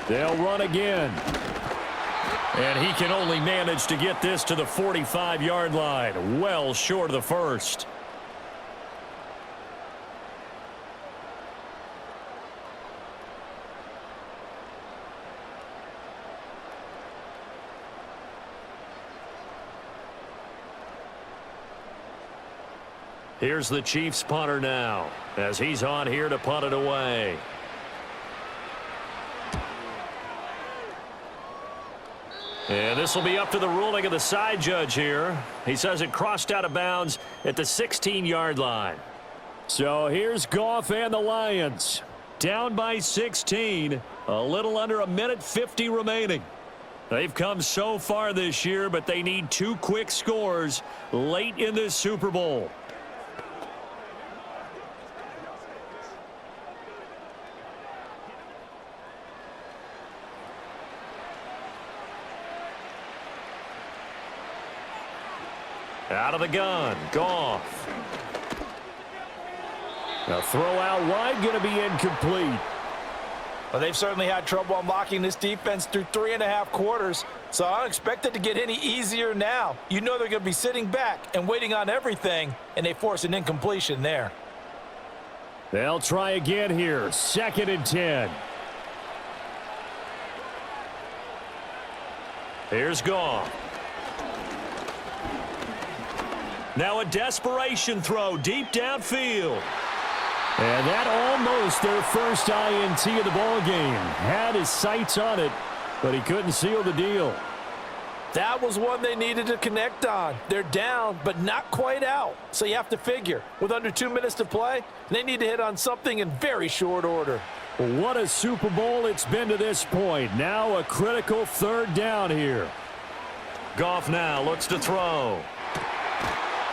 They'll run again. And he can only manage to get this to the 45-yard line. Well short of the first. Here's the Chiefs punter now as he's on here to punt it away. And this will be up to the ruling of the side judge here. He says it crossed out of bounds at the 16-yard line. So here's Goff and the Lions. Down by 16. A little under a minute 50 remaining. They've come so far this year, but they need 2 quick scores late in this Super Bowl. Out of the gun, Goff. A throw out wide, going to be incomplete. Well, they've certainly had trouble unlocking this defense through 3.5 quarters, so I don't expect it to get any easier now. You know they're going to be sitting back and waiting on everything, and they force an incompletion there. They'll try again here. 2nd and 10. Here's Goff. Now a desperation throw deep downfield. And that almost their first INT of the ball game. Had his sights on it, but he couldn't seal the deal. That was one they needed to connect on. They're down, but not quite out. So you have to figure, with under 2 minutes to play, they need to hit on something in very short order. What a Super Bowl it's been to this point. Now a critical 3rd down here. Goff now looks to throw.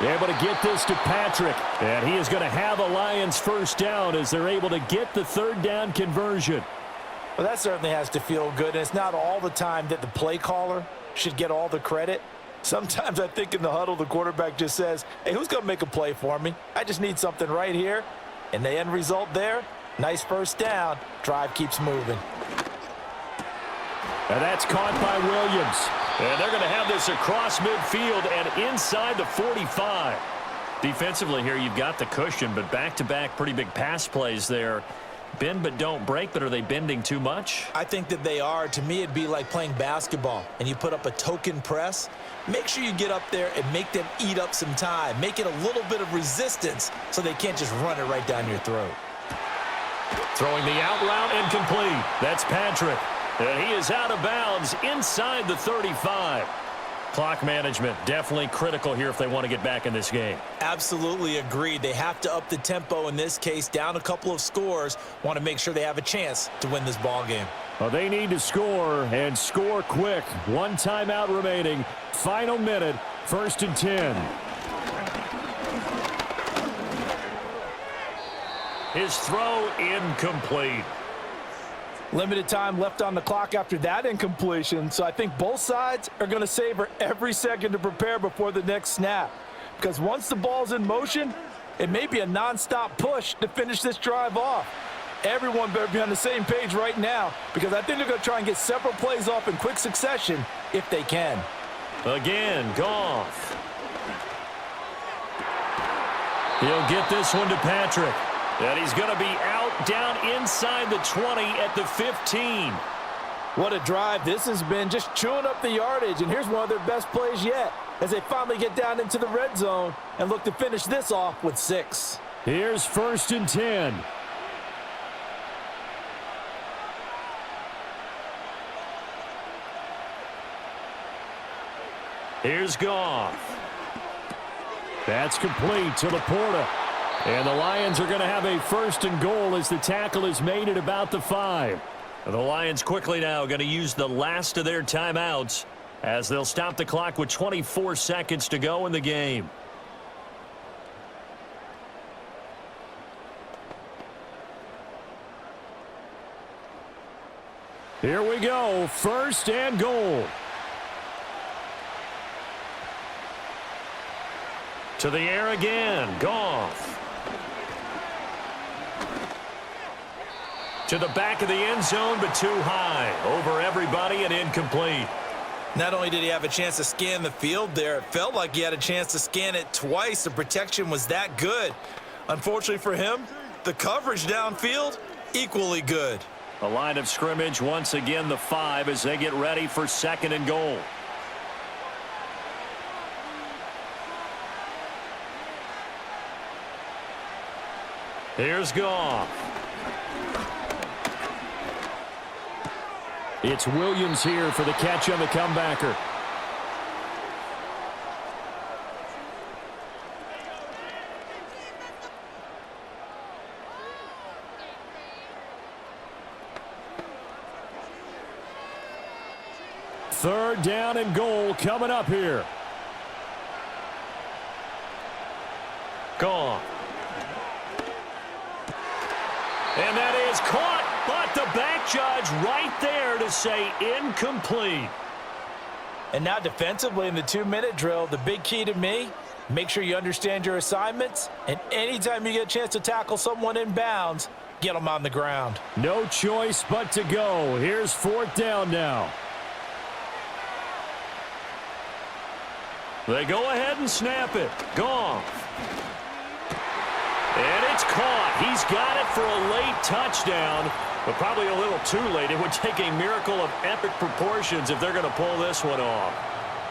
Able to get this to Patrick. And he is going to have a Lions first down as they're able to get the 3rd down conversion. Well, that certainly has to feel good. And it's not all the time that the play caller should get all the credit. Sometimes I think in the huddle, the quarterback just says, hey, who's going to make a play for me? I just need something right here. And the end result there, nice first down. Drive keeps moving. And that's caught by Williams. And they're going to have this across midfield and inside the 45. Defensively here, you've got the cushion, but back-to-back pretty big pass plays there. Bend but don't break, but are they bending too much? I think that they are. To me, it'd be like playing basketball, and you put up a token press. Make sure you get up there and make them eat up some time. Make it a little bit of resistance so they can't just run it right down your throat. Throwing the out route and complete. That's Patrick. And he is out of bounds inside the 35. Clock management definitely critical here if they want to get back in this game. Absolutely agreed. They have to up the tempo in this case, down a couple of scores. Want to make sure they have a chance to win this ball game. Well, they need to score and score quick. 1 timeout remaining. Final minute, 1st and 10. His throw incomplete. Limited time left on the clock after that incompletion, so I think both sides are going to savor every second to prepare before the next snap. Because once the ball's in motion, it may be a nonstop push to finish this drive off. Everyone better be on the same page right now, because I think they're going to try and get several plays off in quick succession if they can. Again, Goff. He'll get this one to Patrick. And he's going to be out down inside the 20 at the 15. What a drive this has been, just chewing up the yardage. And here's one of their best plays yet as they finally get down into the red zone and look to finish this off with 6. Here's 1st and 10. Here's Goff. That's complete to Laporta. And the Lions are going to have a 1st and goal as the tackle is made at about the 5. The Lions quickly now going to use the last of their timeouts as they'll stop the clock with 24 seconds to go in the game. Here we go, 1st and goal. To the air again, Goff. To the back of the end zone, but too high. Over everybody and incomplete. Not only did he have a chance to scan the field there, it felt like he had a chance to scan it twice. The protection was that good. Unfortunately for him, the coverage downfield, equally good. A line of scrimmage, once again the 5 as they get ready for 2nd and goal. Here's Goff. It's Williams here for the catch on the comebacker. Third down and goal coming up here. Gone. And that is caught, but the back judge right there to say incomplete. And now defensively in the 2-minute drill, the big key to me, make sure you understand your assignments, and anytime you get a chance to tackle someone in bounds, get them on the ground. No choice but to go. Here's fourth down now. They go ahead and snap it. Goff. And it's caught. He's got it for a late touchdown, but probably a little too late. It would take a miracle of epic proportions if they're going to pull this one off.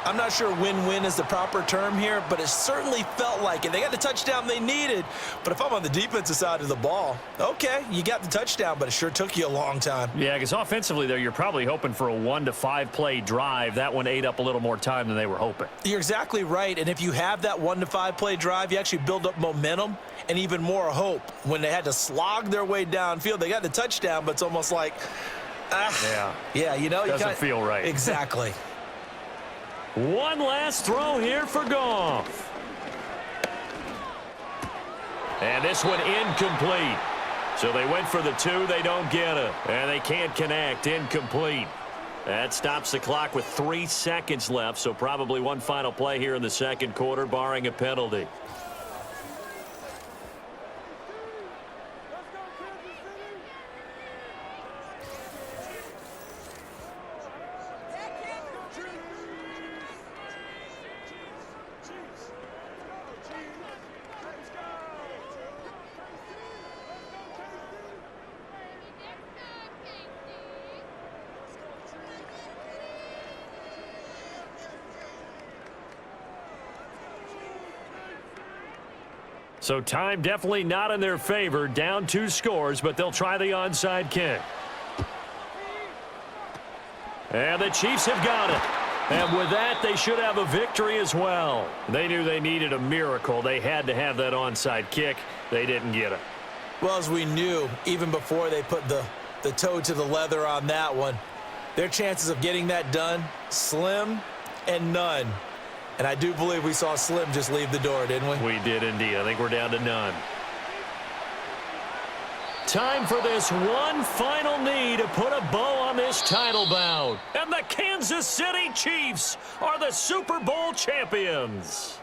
I'm not sure win-win is the proper term here, but it certainly felt like it. They got the touchdown they needed, but if I'm on the defensive side of the ball, okay, you got the touchdown, but it sure took you a long time. Yeah, because offensively there, you're probably hoping for a 1 to 5 play drive. That one ate up a little more time than they were hoping. You're exactly right, and if you have that 1 to 5 play drive, you actually build up momentum and even more hope. When they had to slog their way downfield, they got the touchdown, but it's almost like, yeah, you know, doesn't feel right. Exactly. One last throw here for Goff. And this one incomplete. So they went for the 2, they don't get it. And they can't connect, incomplete. That stops the clock with 3 seconds left, so probably one final play here in the second quarter, barring a penalty. So time definitely not in their favor. Down 2 scores, but they'll try the onside kick. And the Chiefs have got it. And with that, they should have a victory as well. They knew they needed a miracle. They had to have that onside kick. They didn't get it. Well, as we knew, even before they put the toe to the leather on that one, their chances of getting that done, slim and none. And I do believe we saw Slim just leave the door, didn't we? We did indeed. I think we're down to none. Time for this one final knee to put a bow on this title bout. And the Kansas City Chiefs are the Super Bowl champions.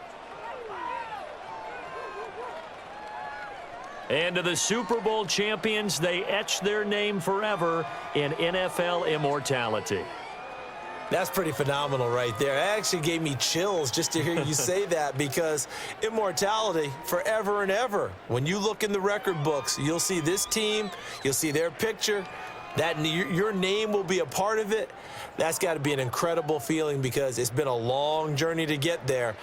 And to the Super Bowl champions, they etch their name forever in NFL immortality. That's pretty phenomenal right there. It actually gave me chills just to hear you say that, because immortality forever and ever. When you look in the record books, you'll see this team, you'll see their picture, that your name will be a part of it. That's got to be an incredible feeling, because it's been a long journey to get there.